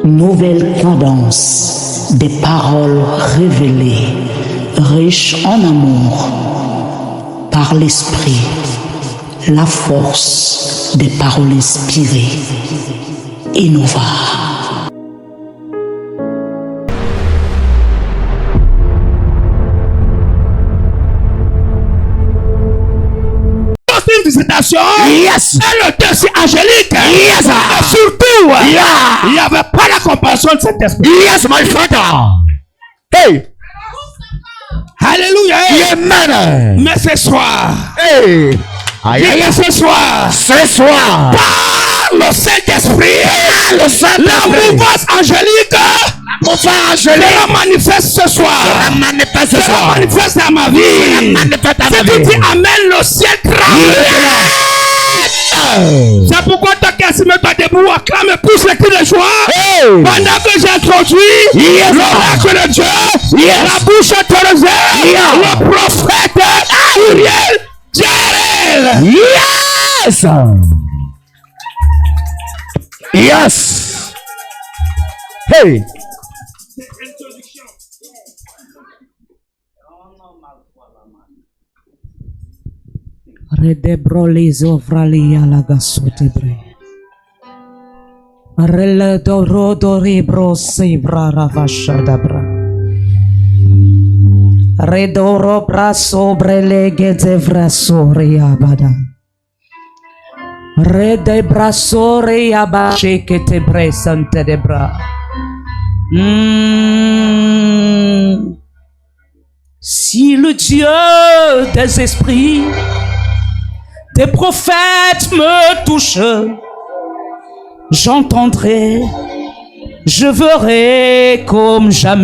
Nouvelle cadence des paroles révélées, riches en amour, par l'esprit, la force des paroles inspirées. Innova. Une visitation. Yes. Et le Dieu angélique. Yes. Et surtout, Yeah. il n'y avait pas la compassion de cet esprit. Yes, my father. Hey. Alléluia. Amen. Mais ce soir, Hey. Aïe, aïe, ce soir, ce soir, par le Saint-Esprit, le la Saint-Esprit, mouvance angélique, la manifeste ce soir. manifeste ce La soir. manifeste à ma vie. Manifeste à ma Si tu vie. dis Amen, le ciel tremble. C'est pourquoi toi qui as mets-toi debout, acclame plus les cris de joie. Hey. Pendant que j'ai introduit l'oracle de Dieu, la bouche autorisée, le prophète Uriel Jarel. Yes. Yes. Hey. Redebrolizo vralia la gasotebre. Rele doro doribro sebra ravashadabra. Redoro braso brelege devraso riabada. Rede braso riabache que te bresante de bra. Si le Dieu des esprits, des prophètes me touchent, j'entendrai, je verrai comme jamais.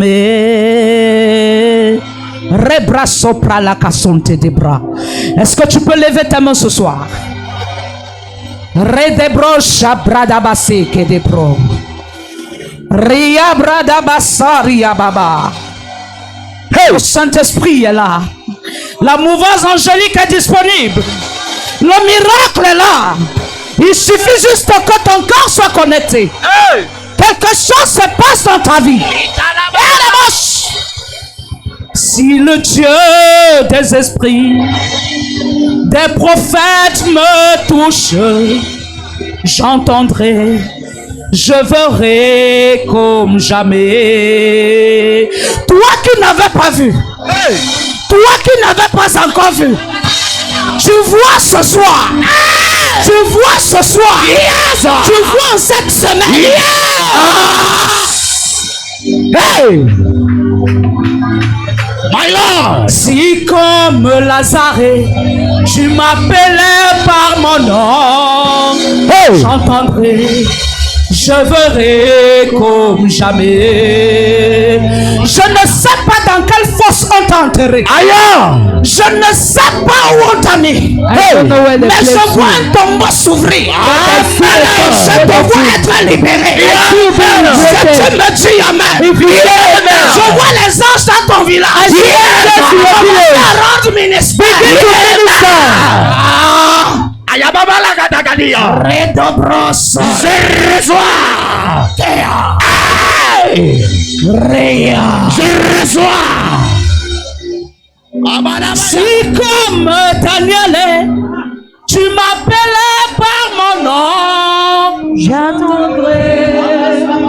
Rebra sopra la cassonte des bras. Est-ce que tu peux lever ta main ce soir? Redebro shabradabase que des pro. Ria bradabassaria baba. Hey, le Saint-Esprit est là. La mouvance angélique est disponible. Le miracle est là. Il suffit juste que ton corps soit connecté. Hey. Quelque chose se passe dans ta vie. Si le Dieu des esprits, des prophètes me touche, j'entendrai, je verrai comme jamais. Toi qui n'avais pas vu, toi qui n'avais pas encore vu, tu vois ce soir. Tu vois ce soir. Tu vois cette semaine. Hey. My Lord. Si comme Lazare, tu m'appelais par mon nom, Hey. j'entendrai, je verrai comme jamais. Je ne sais pas dans quelle fosse on t'a enterré. Aïe. Je ne sais pas où on t'a mis. Hey. Mais je vois un tombeau s'ouvrir. Je te vois être libéré. Si tu me dis Amen, je vois les anges dans ton village. Rendre ministère. Ayababa la gadagadia. Redobros. Je reçois. Réa. Je reçois. Si comme Daniel, tu m'appelais par mon nom, j'attendrai,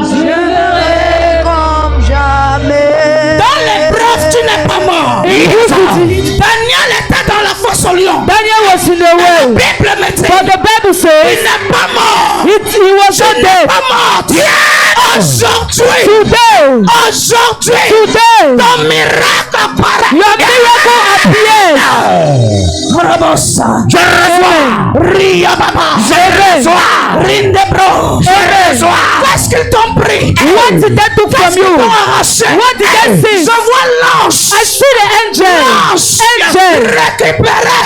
je verrai comme jamais. Dans l'épreuve, tu n'es pas mort. Daniel était dans la fosse au lion. Daniel was in the La way. Bible me dit, But the Bible il says n'est pas mort. he was not Il n'est dead. pas mort. Aujourd'hui, Today, ton miracle apparaît. your miracle appears. Rabosa. Je reçois. Ria Baba. Je reçois. Rindebro. Je reçois. Qu'est-ce qu'ils t'ont pris? What did they do from Qu'est-ce qu'ils you? t'ont arraché? What did they see? Je vois l'ange. I see the angel. Angel. Récupérer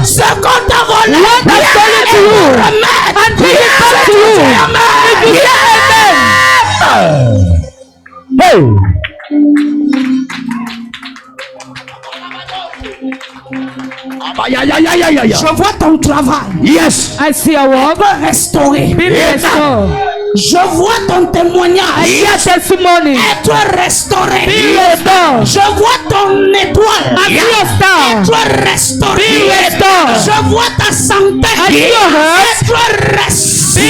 ce qu'on t'a volé. What I'm telling to you. And bring it back to you. If you say amen. Hey. Je vois ton travail. Yes. I see a work Restauré. being restored. Je vois ton témoignage. Être restauré. Je vois ton étoile. Être restauré. Je vois ta santé. Être restauré.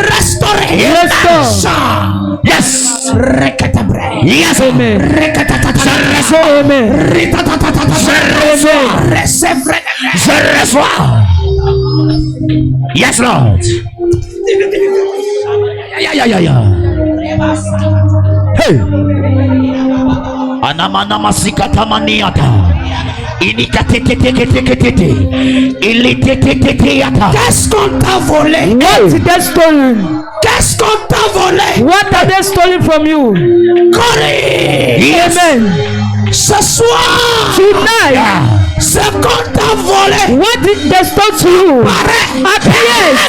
Restauré. Yes. Yes. Amen. Je reçois. Yes, Lord. Hey. Anamana masikata maniata. Qu'est-ce qu'on t'a volé? What did they stolen? Qu'est-ce qu'on t'a volé? What are they stolen from you? Yes. Amen. Ce soir, Tonight, ce qu'on t'a volé, what did they stole to you? Appears.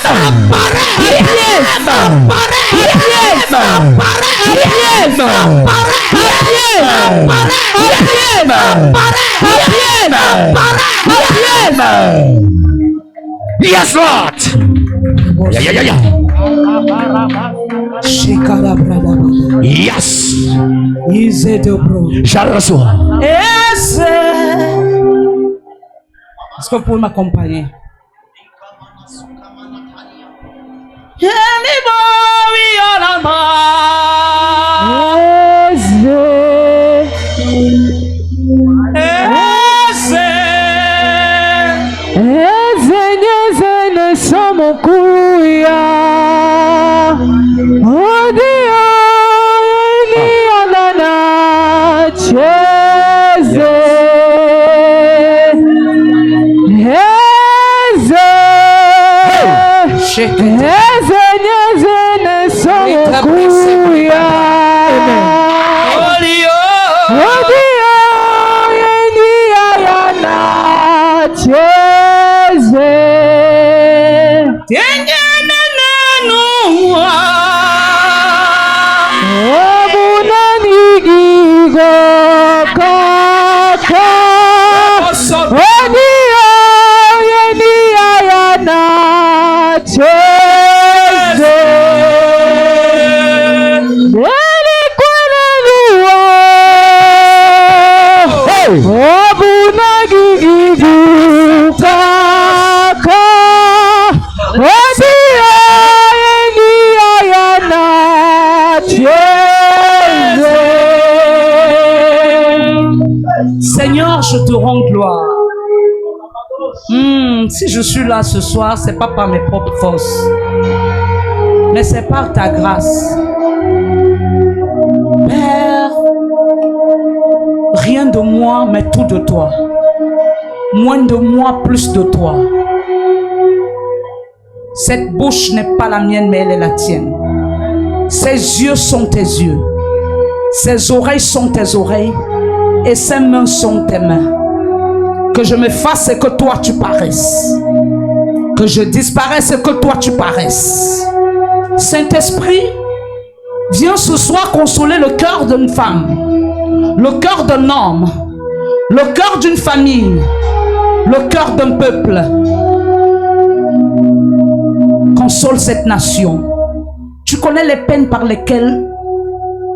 Yes, Lord. Yeah. Yes. Je reçois. Est-ce que vous pouvez m'accompagner? Seigneur, je te rends gloire. Si je suis là ce soir, c'est pas par mes propres forces, mais c'est par ta grâce. Père, rien de moi, mais tout de toi. Moins de moi, plus de toi. Cette bouche n'est pas la mienne, mais elle est la tienne. Ces yeux sont tes yeux. Ces oreilles sont tes oreilles. Et ces mains sont tes mains. Que je me fasse et que toi tu paraisses. Que je disparaisse et que toi tu paraisses. Saint-Esprit, viens ce soir consoler le cœur d'une femme, le cœur d'un homme, le cœur d'une famille, le cœur d'un peuple. Console cette nation. Tu connais les peines par lesquelles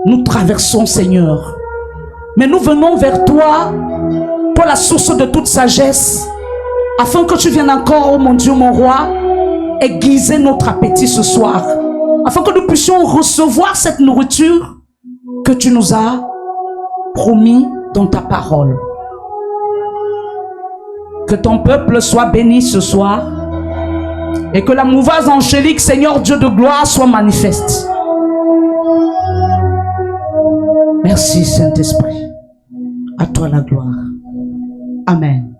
nous traversons, Seigneur. Mais nous venons vers toi, toi la source de toute sagesse, afin que tu viennes encore, oh mon Dieu, mon roi, aiguiser notre appétit ce soir, afin que nous puissions recevoir cette nourriture que tu nous as promis dans ta parole. Que ton peuple soit béni ce soir et que la mouvance angélique, Seigneur Dieu de gloire, soit manifeste. Merci Saint-Esprit. À toi la gloire. Amen.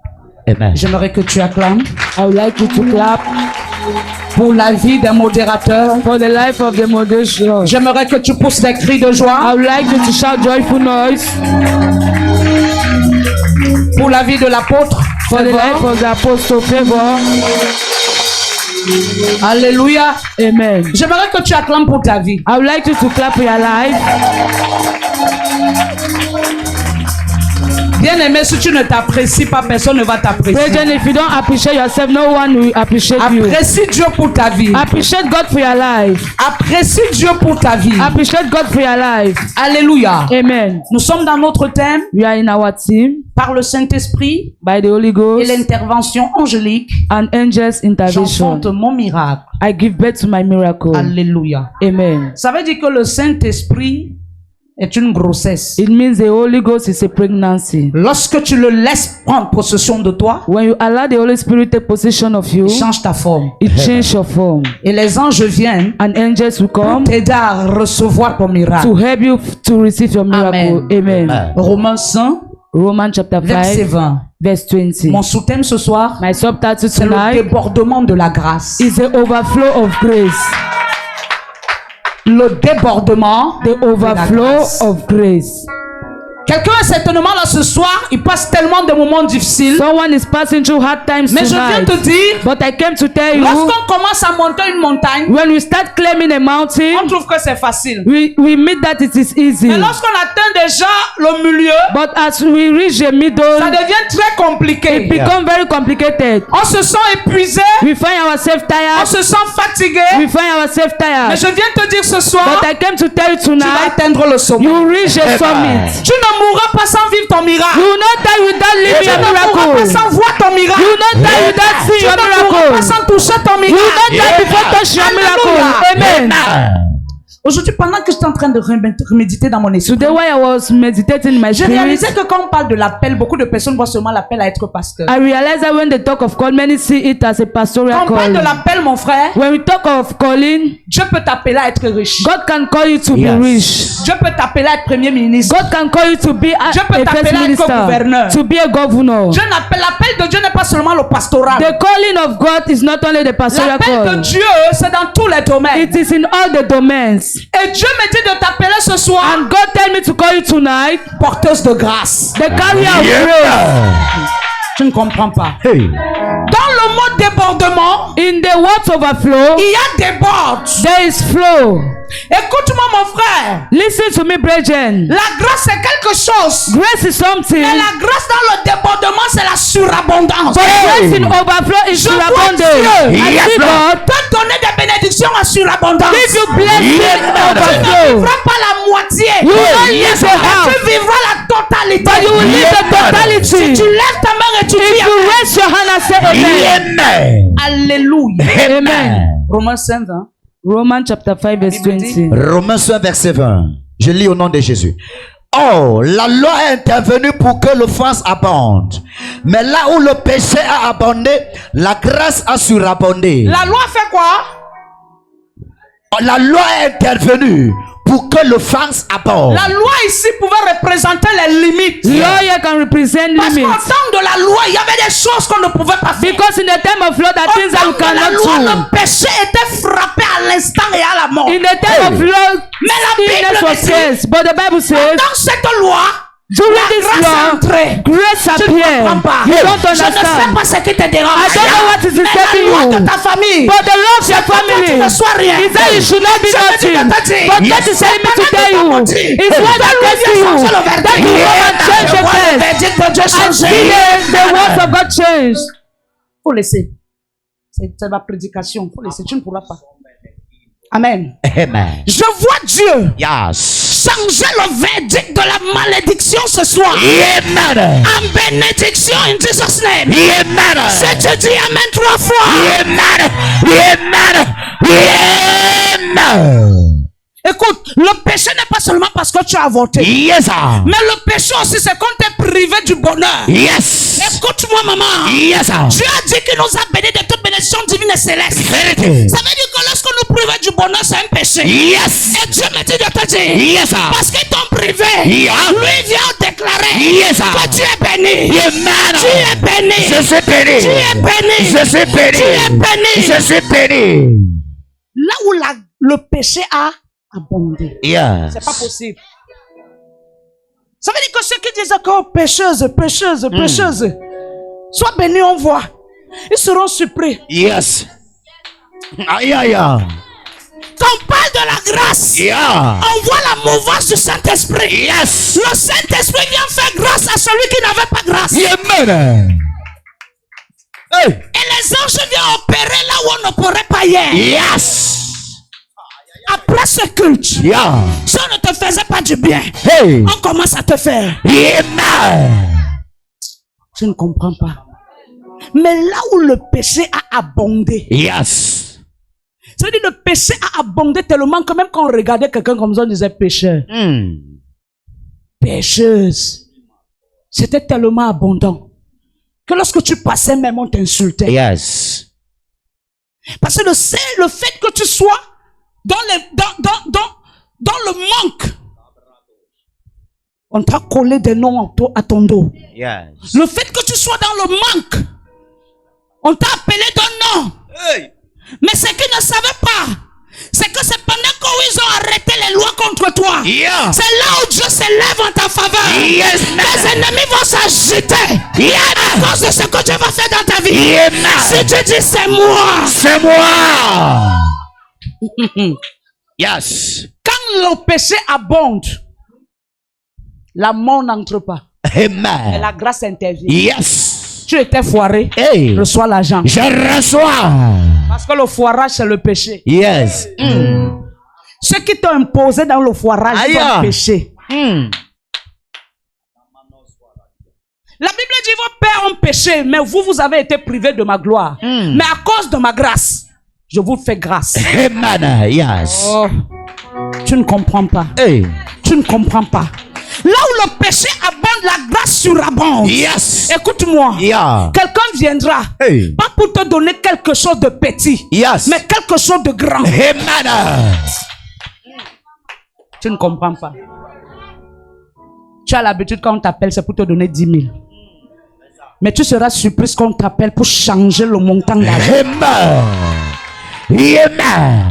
Amen. J'aimerais que tu acclames. I would like you to clap Pour la vie des modérateurs. for the life of the moderation. J'aimerais que tu pousses des cris de joie. I would like you to shout joyful noise Pour la vie de l'apôtre. for the life of the apostle Favor. Alléluia. Amen. J'aimerais que tu acclames pour ta vie. I would like you to clap for your life. Bien-aimé, si tu ne t'apprécies pas, personne ne va t'apprécier. Brethren, if you don't appreciate yourself, no one will appreciate you. Apprécie Dieu pour ta vie. Appreciate God for your life. Apprécie Dieu pour ta vie. Appreciate God for your life. Alléluia. Amen. Nous sommes dans notre thème We are in our team par le Saint-Esprit by the Holy et Ghost l'intervention angélique. and angels intervention. J'enfante mon miracle. I give birth to my miracle. Alléluia. Amen. Ça veut dire que le Saint-Esprit est une grossesse. It means the Holy Ghost is a pregnancy. Lorsque tu le laisses prendre possession de toi, When you allow the Holy Spirit to take possession of you, il change ta forme. it changes your form. Et les anges viennent And angels will pour come t'aider à recevoir ton miracle. to help you to receive your miracle. Amen. Romains 5, Romans chapter verset 5, 20. verse 20. Mon sous-thème ce soir, My subtitle c'est le tonight débordement de la grâce. is the overflow of grace. Le débordement The de la overflow grâce. of grace. Quelqu'un certainement là ce soir, il passe tellement de moments difficiles. Someone is passing through hard times Mais je viens tonight. te dire, But I came to tell you, lorsqu'on commence à monter une montagne, when we start climbing a mountain, on trouve que c'est facile. we meet that it is easy. Mais lorsqu'on atteint déjà le milieu, But as we reach the ça middle, devient très it compliqué. becomes very complicated. On se sent épuisé, We find ourselves on tired. se sent fatigué. We find ourselves Mais tired. je viens te dire ce soir, But I came to tell you tu vas tonight, atteindre le sommet. you will reach a summit. Tu ne mourras pas sans vivre ton miracle. You will not die without living Tu your ne mourras pas miracle. sans voir ton miracle. You will not die without seeing Tu your ne mourras pas miracle. sans toucher ton You will not miracle. die before touching your miracle. Amen. Aujourd'hui, pendant que j'étais en train de méditer dans mon esprit, Today, while I was meditating in my j'ai spirit, réalisé que quand on parle de l'appel, beaucoup de personnes voient seulement l'appel à être pasteur. I realized that when they talk of call, many see it as a pastoral Quand on parle de calling. l'appel, mon frère, When we talk of calling, Dieu peut t'appeler à être riche. God can call you to be rich. Dieu peut t'appeler à être premier ministre. God can call you to be Dieu peut a t'appeler first à être minister, gouverneur. to be a governor. L'appel de Dieu n'est pas seulement le pastoral. The calling of God is not only the pastoral L'appel de call. Dieu, c'est dans tous les domaines. It is in all the domains. Et Dieu me dit de t'appeler ce soir And God tell me to call you tonight, porteuse de grâce. the carrier of grace. Tu ne comprends pas. Hey. Dans le mot débordement, In the words overflow, il y a déborde. there is flow. Écoute-moi, mon frère. Listen to me, brethren. La grâce, c'est quelque chose. Grace is something, Mais la grâce dans le débordement, c'est la surabondance. but grace in overflow is Je vois surabundant. Dieu. I see God Peut donner des bénédictions à surabondance. give you blessing in Tu ne overflow. vivras pas la moitié. You will not live the Mais half, tu vivras la totalité. but you will live the Si totality. tu lèves ta main et tu If dis you Amen. raise your hand and say amen. Amen. Alléluia. Amen. Romains 5, hein? Romans chapter 5 verse 20. Romains 5, verset 20. Je lis au nom de Jésus. Oh, la loi est intervenue pour que l'offense abonde. Mais là où le péché a abondé, la grâce a surabondé. La loi fait quoi? La loi est intervenue pour que l'offense abonde. La loi ici pouvait représenter les limites. Lawyer can represent Parce qu'au limits. temps de la loi, il y avait des choses qu'on ne pouvait pas faire. Because in the time of law, there are Au things that temps you de la cannot loi, do. le péché était frappé à l'instant et à la mort. In the time of law, Mais la illness Bible was dit- yes. But the Bible says, Dans cette loi, during la this grâce est law, entrée. grace Tu ne appeared. comprends pas. You don't Je ne sais understand. pas ce qui te dérange. I don't know what is Mais disturbing la loi you. de ta famille. But the law of your C'est pas que tu family ne sois rien. is that you should not be Je me dis nothing. de te dire, But God is telling me to tell you, it's what I can see you. That you come and change the test. verdict de Dieu I see changer. the words of God change. Faut laisser. C'est ma prédication. Faut laisser. Tu ne pourras pas. Amen. Amen. Je vois Dieu Yes. changer le verdict de la malédiction ce soir Amen. en bénédiction in Jesus name. Amen. Si tu dis Amen 3 fois. Amen. Amen. Amen. Écoute, le péché n'est pas seulement parce que tu as avorté. Yes, sir. Mais le péché aussi, c'est qu'on t'est privé du bonheur. Yes. Écoute-moi, maman. Yes, sir. Dieu a dit qu'il nous a bénis de toute bénédiction divine et céleste. Vérité. Ça veut dire que lorsqu'on nous prive du bonheur, c'est un péché. Yes. Et Dieu me dit de te dire, Yes, sir. parce qu'ils t'ont privé, Yeah. lui vient déclarer Yes, sir. que tu es béni. Amen. Tu es béni. Je suis béni. Tu es béni. Je suis béni. Tu es béni. Je suis béni. Là où le péché a abondé. Yes. C'est pas possible. Ça veut dire que ceux qui disent que pécheuse, sois béni, on voit. Ils seront surpris. Yes. Aïe, aïe, aïe. Quand on parle de la grâce, Yeah. on voit la mouvance du Saint-Esprit. Yes. Le Saint-Esprit vient faire grâce à celui qui n'avait pas grâce. Amen. Hey. Et les anges viennent opérer là où on ne pourrait pas hier. Yes. Après ce culte, Yeah. si on ne te faisait pas du bien, Hey. on commence à te faire. Amen. Je ne comprends pas. Mais là où le péché a abondé, Yes. ça veut dire le péché a abondé tellement que même quand on regardait quelqu'un comme ça, on disait pécheur, pécheuse. C'était tellement abondant que lorsque tu passais même, on t'insultait. Yes. Parce que le fait que tu sois dans le manque, on t'a collé des noms à ton dos. Yes. Le fait que tu sois dans le manque, on t'a appelé d'un nom. Hey. Mais ce qu'ils ne savaient pas, c'est que c'est pendant qu'ils ont arrêté les lois contre toi. Yeah. C'est là où Dieu s'élève en ta faveur. Yes. Les ennemis vont s'agiter. Yeah. À cause de ce que Dieu va faire dans ta vie. Yeah. Si tu dis c'est moi. C'est moi. Yes. Quand le péché abonde, la mort n'entre pas. Et Amen. la grâce intervient. Yes. Tu étais foiré. Hey. Reçois l'argent. Je reçois. Parce que le foirage, c'est le péché. Yes. Ceux qui t'ont imposé dans le foirage, Aïe. sont péché. La Bible dit, vos pères ont péché, mais vous avez été privés de ma gloire. Mais à cause de ma grâce, je vous fais grâce. Amen. Yes. Oh, tu ne comprends pas. Hey. Tu ne comprends pas. Là où le péché abonde, la grâce surabonde. Yes. Écoute-moi. Yeah. Quelqu'un viendra, Hey. pas pour te donner quelque chose de petit, Yes. mais quelque chose de grand. Amen. Tu ne comprends pas. Tu as l'habitude quand on t'appelle, c'est pour te donner 10 000. Mais tu seras surpris quand on t'appelle pour changer le montant d'argent. Amen. Amen.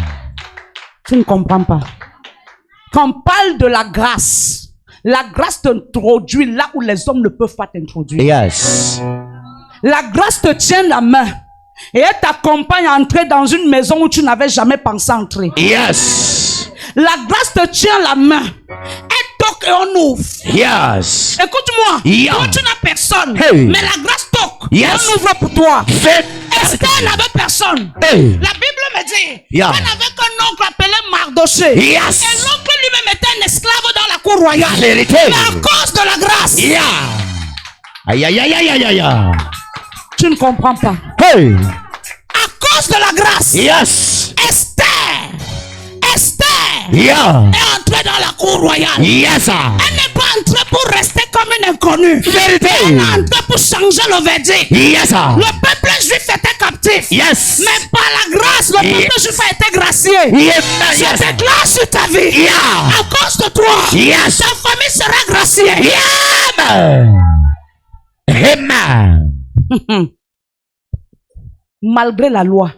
Tu ne comprends pas. Quand on parle de la grâce t'introduit là où les hommes ne peuvent pas t'introduire. Yes. La grâce te tient la main et elle t'accompagne à entrer dans une maison où tu n'avais jamais pensé entrer. Yes. La grâce te tient la main. Elle toque et on ouvre. Yes. Écoute-moi. Yeah. Toi, tu n'as personne. Hey. Mais la grâce toque. Yes. Et on ouvre pour toi. Faites. Esther n'avait personne. Hey. La Bible me dit Yeah. qu'elle n'avait qu'un oncle appelé Mardoché. Yes. Et l'oncle lui-même était un esclave dans la cour royale. Vérité. Mais à cause de la grâce. Yeah. Aïe aïe aïe aïe aïe aïe. Tu ne comprends pas. Hey. À cause de la grâce. Yes. Esther Yeah. est entrée dans la cour royale. Yes. Sir. Elle n'est pas entrée pour rester comme une inconnue. Vérité. Elle est entrée pour changer le verdict. Yes. Sir. Le peuple juif était captif. Yes. Mais par la grâce, le peuple juif a été gracié. Yes. Je Yes. déclare sur ta vie. Yeah. À cause de toi, Yes. ta famille sera graciée. Amen. Amen. Malgré la loi,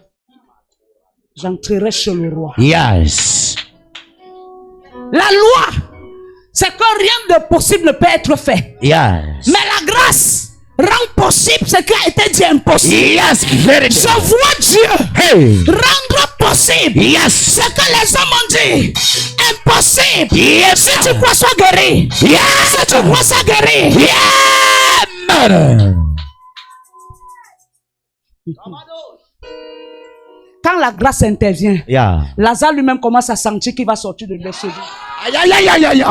j'entrerai chez le roi. Yes. La loi, c'est que rien de possible ne peut être fait. Yes. Mais la grâce rend possible ce qui a été dit impossible. Yes. Vérité. Je vois Dieu Hey. rendre possible Yes. ce que les hommes ont dit impossible. Yes. Si tu crois, sois guéri. Yes. Si tu crois, sois guéri. Amen. Quand la grâce intervient, Yeah. Lazare lui-même commence à sentir qu'il va sortir de chez lui. Aïe aïe aïe aïe aïe.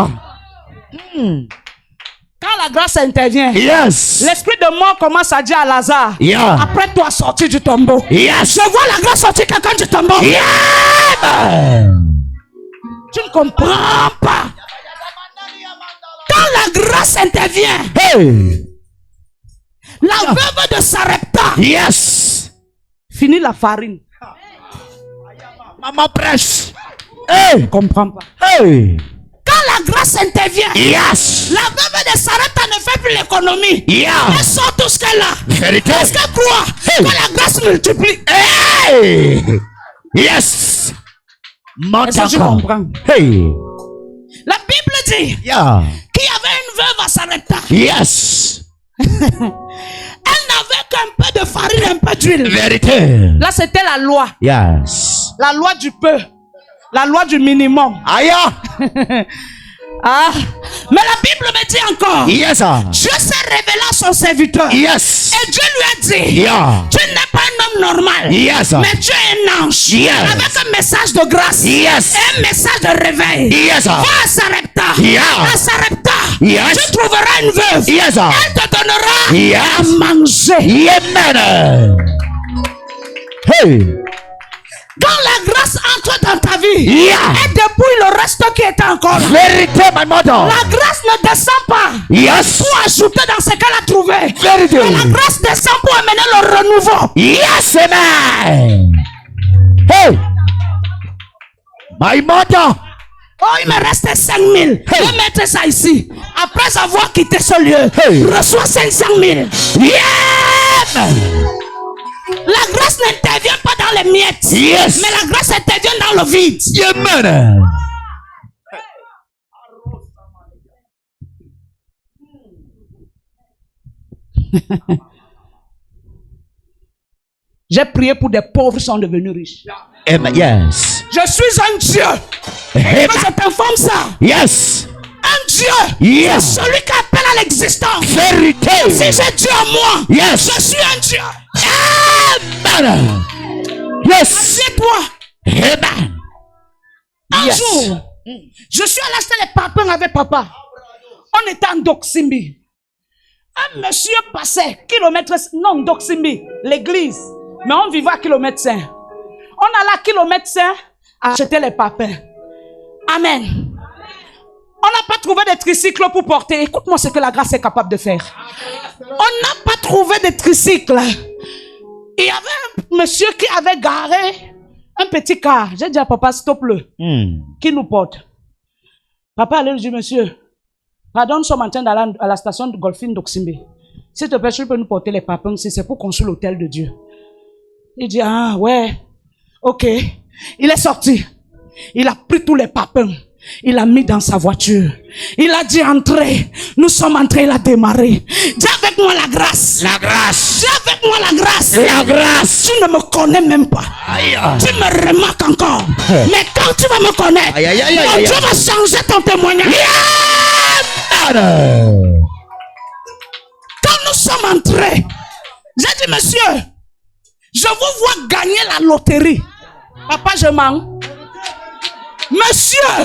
Quand la grâce intervient, Yes. l'esprit de mort commence à dire à Lazare, Yeah. après toi sortir du tombeau. Yes. Je vois la grâce sortir quelqu'un du tombeau. Yeah. Tu ne comprends pas. Quand la grâce intervient, Hey. la veuve de Sarepta Yes. finit la farine. Maman prêche. Hey. Je ne comprends pas. Hey. Quand la grâce intervient, Yes. la veuve de Sarepta ne fait plus l'économie. Yeah. Elle sort tout ce qu'elle a. Vérité. Parce qu'elle croit Hey. que la grâce multiplie. Hey. Yes. Est-ce que tu comprends? Hey. La Bible dit Yeah. qu'il y avait une veuve à Sarepta. Yes. Elle n'avait qu'un peu de farine, un peu d'huile. Vérité. Là, c'était la loi. Yes. La loi du peu. La loi du minimum. Aïe. Ah, mais la Bible me dit encore. Yes. Dieu s'est révélé à son serviteur. Yes. Et Dieu lui a dit, Yeah. tu n'es pas un homme normal. Yes. Mais tu es un ange. Yes. Avec un message de grâce. Yes. Et un message de réveil. Yes. Va à Sarepta. Yeah. À Sarepta. Yes. Tu trouveras une veuve. Yes. Elle te donnera Yes. à manger. Amen. Hey. Quand la grâce entre dans ta vie, Yeah. elle dépouille le reste qui est encore là. Vérité, my mother. La grâce ne descend pas Yes. pour ajouter dans ce qu'elle a trouvé. Vérité. Mais la grâce descend pour amener le renouveau. Yes, amen. Hey. My mother. Oh, il me reste 5 000. Hey. Je vais mettre ça ici. Après avoir quitté ce lieu, Hey. reçois 500 000. Yeah. La grâce n'intervient pas dans les miettes. Yes. Mais la grâce intervient dans le vide. Amen. J'ai prié pour des pauvres qui sont devenus riches. Amen. Yes. Je suis un Dieu. Amen. Que je t'informe ça. Yes. Un Dieu. Yes. C'est celui qui appelle à l'existence. Vérité. Si j'ai Dieu en moi, Yes. je suis un Dieu. Amen. Yes. Assieds-toi. Amen. Un Yes. jour, je suis allé acheter les papins avec papa. On était en Doksimbi. Un monsieur passait, kilomètre, non, Doksimbi, l'église. Mais on vivait à kilomètre 5. On allait à kilomètre 5 acheter les papins. Amen. On n'a pas trouvé de tricycle pour porter. Écoute-moi ce que la grâce est capable de faire. On n'a pas trouvé de tricycle. Il y avait un monsieur qui avait garé un petit car. J'ai dit à papa, stoppe-le. Qui nous porte? Papa allait lui dire, monsieur, pardon, nous sommes en train d'aller à la station de Golfine d'Oksimbe. S'il te plaît, tu peux nous porter les papins si c'est pour construire l'hôtel de Dieu. Il dit, ah ouais, ok. Il est sorti. Il a pris tous les papins. Il a mis dans sa voiture. Il a dit, entrez. Nous sommes entrés, il a démarré. Dis avec moi la grâce. La grâce. Dis avec moi la grâce. La grâce. Tu ne me connais même pas. Aïe. Tu me remarques encore. Mais quand tu vas me connaître, Aïe, aïe, aïe, mon aïe, Dieu aïe. va changer ton témoignage. Amen. Quand nous sommes entrés, j'ai dit, monsieur, je vous vois gagner la loterie. Papa, je mens. Monsieur,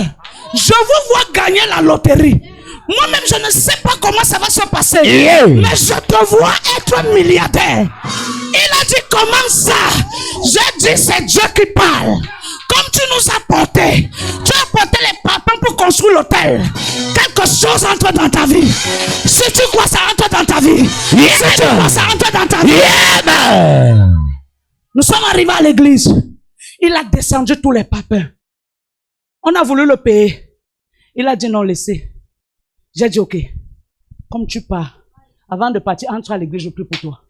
je vous vois gagner la loterie. Moi-même, je ne sais pas comment ça va se passer. Yeah. Mais je te vois être milliardaire. Il a dit, comment ça? J'ai dit, c'est Dieu qui parle. Comme tu nous as porté, tu as porté les papins pour construire l'hôtel. Quelque chose entre dans ta vie. Si tu crois ça entre dans ta vie. Yeah. Si tu crois ça entre dans ta vie. Amen. Nous sommes arrivés à l'église. Il a descendu tous les papins. On a voulu le payer. Il a dit non, laissez. J'ai dit ok. Comme tu pars, avant de partir, entre à l'église, je prie pour toi.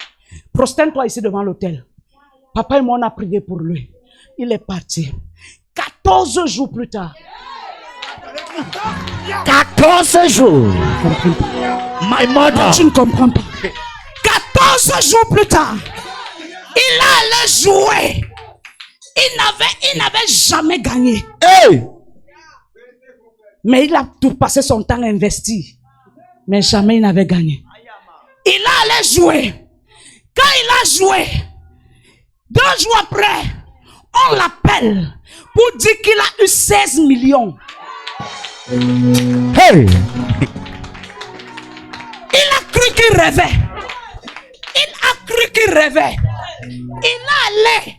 Prosterne-toi ici devant l'autel. Papa et moi, on a prié pour lui. Il est parti. 14 jours plus tard. 14 jours. My mother. Tu ne comprends pas. 14 jours plus tard, il allait jouer. Il n'avait jamais gagné. Hey. Mais il a tout passé son temps à investir. Mais jamais il n'avait gagné. Il allait jouer. Quand il a joué, 2 jours après, on l'appelle pour dire qu'il a eu 16 millions. Hey. Il a cru qu'il rêvait. Il a cru qu'il rêvait. Il allait.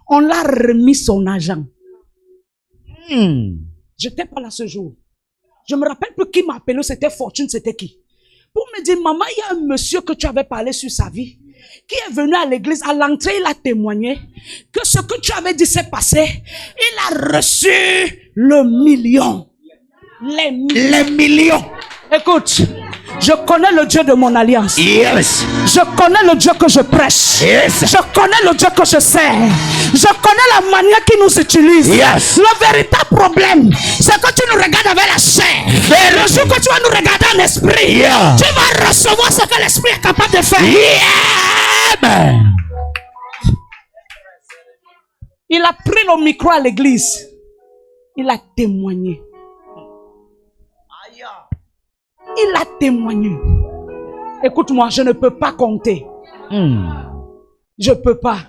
On l'a remis son argent. Je n'étais pas là ce jour. Je me rappelle plus qui m'a appelé, c'était Fortune, c'était qui. Pour me dire, maman, il y a un monsieur que tu avais parlé sur sa vie, qui est venu à l'église, à l'entrée, il a témoigné que ce que tu avais dit s'est passé. Il a reçu le million. Les millions. Écoute, je connais le Dieu de mon alliance. Yes. Je connais le Dieu que je prêche. Yes. Je connais le Dieu que je sers. Je connais la manière qu'il nous utilise. Yes. Le véritable problème, c'est que tu nous regardes avec la chair. Le jour que tu vas nous regarder en esprit, Yeah. tu vas recevoir ce que l'esprit est capable de faire. Yeah, man. Il a pris le micro à l'église. Il a témoigné. Il a témoigné. Écoute-moi, je ne peux pas compter. Je ne peux pas.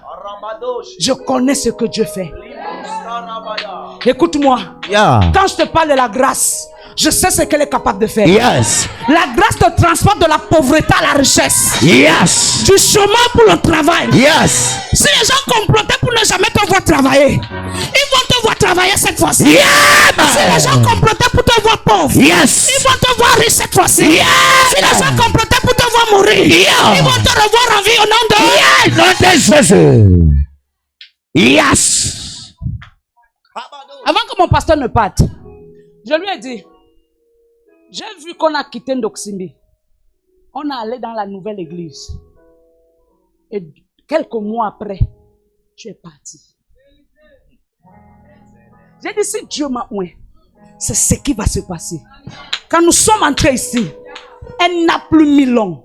Je connais ce que Dieu fait. Écoute-moi. Quand je te parle de la grâce, je sais ce qu'elle est capable de faire. Yes. La grâce te transporte de la pauvreté à la richesse. Yes. Du chômage pour le travail. Yes. Si les gens complotaient pour ne jamais te voir travailler, ils vont te voir travailler cette fois-ci. Yeah, si les gens complotaient pour te voir pauvre, yes, ils vont te voir riche cette fois-ci. Yeah. Si les gens complotaient pour te voir mourir, Yeah. ils vont te revoir en vie au nom de nom de Jésus. Yes. Avant que mon pasteur ne parte, je lui ai dit, j'ai vu qu'on a quitté Ndoximbi. On est allé dans la nouvelle église. Et quelques mois après, tu es parti. J'ai dit, si Dieu m'a oué, c'est ce qui va se passer. Quand nous sommes entrés ici, elle n'a plus mis long.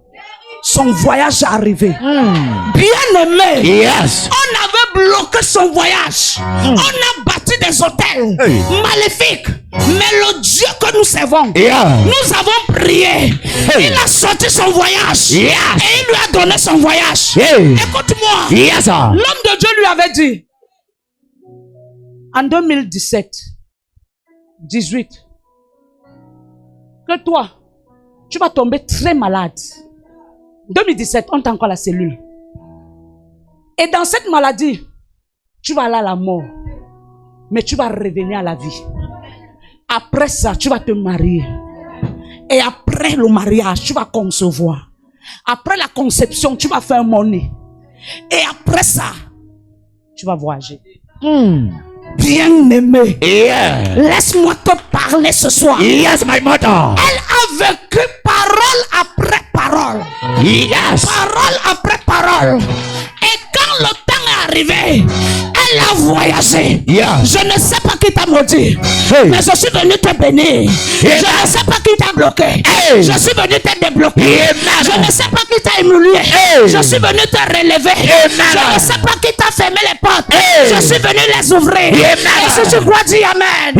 Son voyage est arrivé. Bien aimé. Yes. On avait bloqué son voyage. On a bâti des hôtels maléfiques. Mais le Dieu que nous servons, nous avons prié. Il a sorti son voyage. Et il lui a donné son voyage. Écoute-moi. L'homme de Dieu lui avait dit, en 2017, 18, que toi, tu vas tomber très malade. 2017, on t'a encore la cellule. Et dans cette maladie, tu vas aller à la mort. Mais tu vas revenir à la vie. Après ça, tu vas te marier. Et après le mariage, tu vas concevoir. Après la conception, tu vas faire un monnaie. Et après ça, tu vas voyager. Bien aimé. Laisse-moi te parler ce soir. Yes, my mother. Elle a vécu parole après parole. Yes. Parole après parole. Et quand le temps est arrivé, elle a voyagé. Je ne sais pas qui t'a maudit. Mais je suis venu te bénir. Je ne sais pas qui t'a bloqué. Je suis venu te débloquer. Je ne sais pas qui t'a humilié. Je suis venu te relever. Je ne sais pas qui t'a fermé les portes. Je suis venu les ouvrir. Et si tu crois, dis Amen.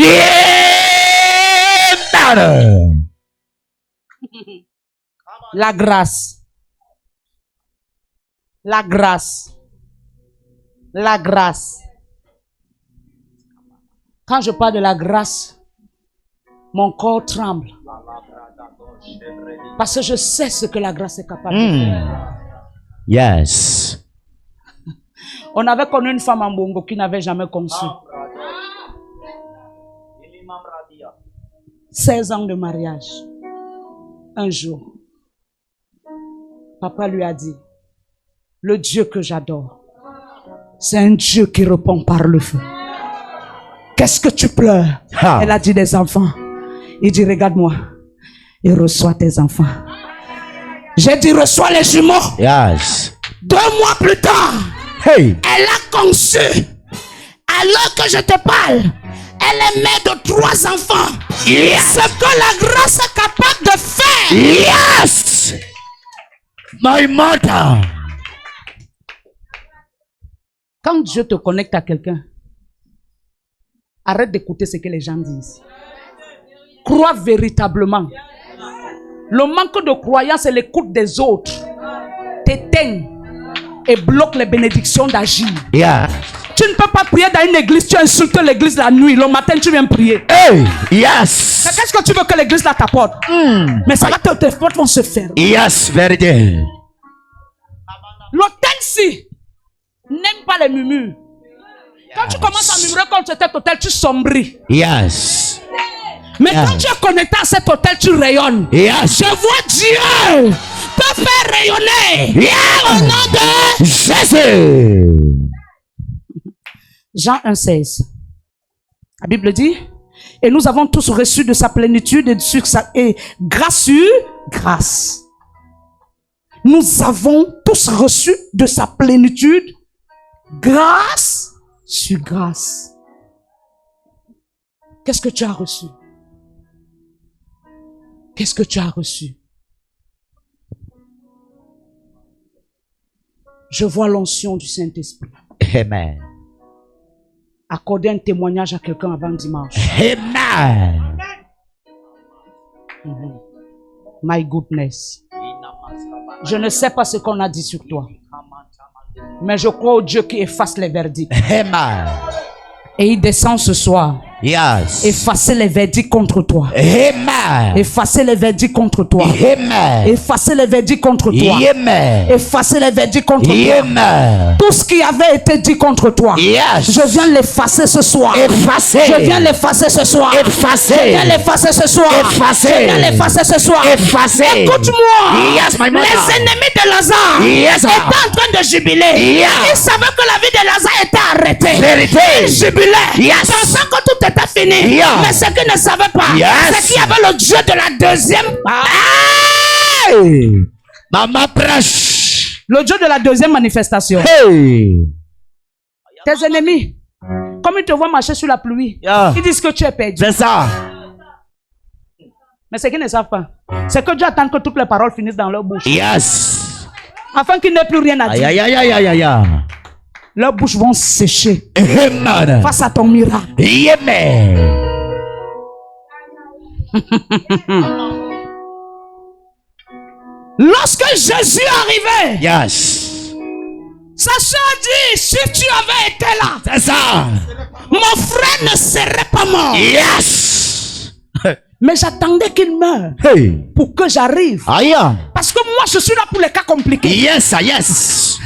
La grâce. La grâce. La grâce. Quand je parle de la grâce, mon corps tremble. Parce que je sais ce que la grâce est capable de faire. Yes. On avait connu une femme en Bongo qui n'avait jamais conçu. 16 ans de mariage. Un jour, papa lui a dit, le Dieu que j'adore, c'est un Dieu qui répond par le feu. Qu'est-ce que tu pleures? Elle a dit des enfants. Il dit, regarde-moi et reçois tes enfants. J'ai dit, reçois les jumeaux. Yes. 2 mois plus tard, elle a conçu. Alors que je te parle, elle est mère de 3 enfants. Ce que la grâce est capable de faire. Yes. My mother. Quand Dieu te connecte à quelqu'un, arrête d'écouter ce que les gens disent. Crois véritablement. Le manque de croyance et l'écoute des autres t'éteignent et bloque les bénédictions d'agir. Tu ne peux pas prier dans une église, tu insultes l'église la nuit, le matin tu viens prier. Yes. Qu'est-ce que tu veux que l'église là t'apporte? Mais ça va, tes portes vont se faire. Yes, vérité. L'hôtel-ci n'aime pas les murmures. Quand tu commences à murmurer contre cet hôtel, tu sombris. Yes. Mais quand tu es connecté à cet hôtel, tu rayonnes. Je vois Dieu te faire rayonner. Au nom de Jésus. Jean 1,16. La Bible dit, et nous avons tous reçu de sa plénitude et grâce sur grâce. Nous avons tous reçu de sa plénitude grâce sur grâce. Qu'est-ce que tu as reçu? Qu'est-ce que tu as reçu? Je vois l'onction du Saint-Esprit. Amen. accorder un témoignage à quelqu'un avant dimanche. Amen. My goodness. Je ne sais pas ce qu'on a dit sur toi. Mais je crois au Dieu qui efface les verdicts. Amen. Et il descend ce soir. Yes. Effacer les verdicts contre toi. Amen. Effacer les verdicts contre toi. Amen. Effacer les verdicts contre toi. Amen. Effacer les verdicts contre toi. Amen. Tout ce qui avait été dit contre toi. Yes. Je viens l'effacer ce soir. Effacer. Je viens l'effacer ce soir. Effacer. Je viens l'effacer ce soir. Effacer. Je viens l'effacer ce soir. Effacer. Écoute-moi. Yes, my mother. Les ennemis de Lazare Yes. étaient en train de jubiler. Yeah. Ils savaient que la vie de Lazare était arrêtée. Vérité. Ils jubilaient. Yes. Pensant que tout était fini. Yeah. Mais ce qu'ils ne savaient pas, Yes. c'est qu'il y avait le Dieu de la deuxième. Hey. Maman prêche. Le Dieu de la deuxième manifestation. Hey. Tes ennemis, comme ils te voient marcher sur la pluie, Yeah. ils disent que tu es perdu. C'est ça. Mais ce qu'ils ne savent pas, c'est que Dieu attend que toutes les paroles finissent dans leur bouche. Yes. Afin qu'ils n'aient plus rien à dire. Aïe, aïe, aïe, aïe, aïe, aïe. Leurs bouches vont sécher Amen. face à ton miracle. Amen. Lorsque Jésus arrivait, Yes. sa soeur dit, si tu avais été là, C'est ça. mon frère ne serait pas mort. Yes. Mais j'attendais qu'il meure Hey. pour que j'arrive. Aïe. Parce que moi, je suis là pour les cas compliqués. Yes, yes.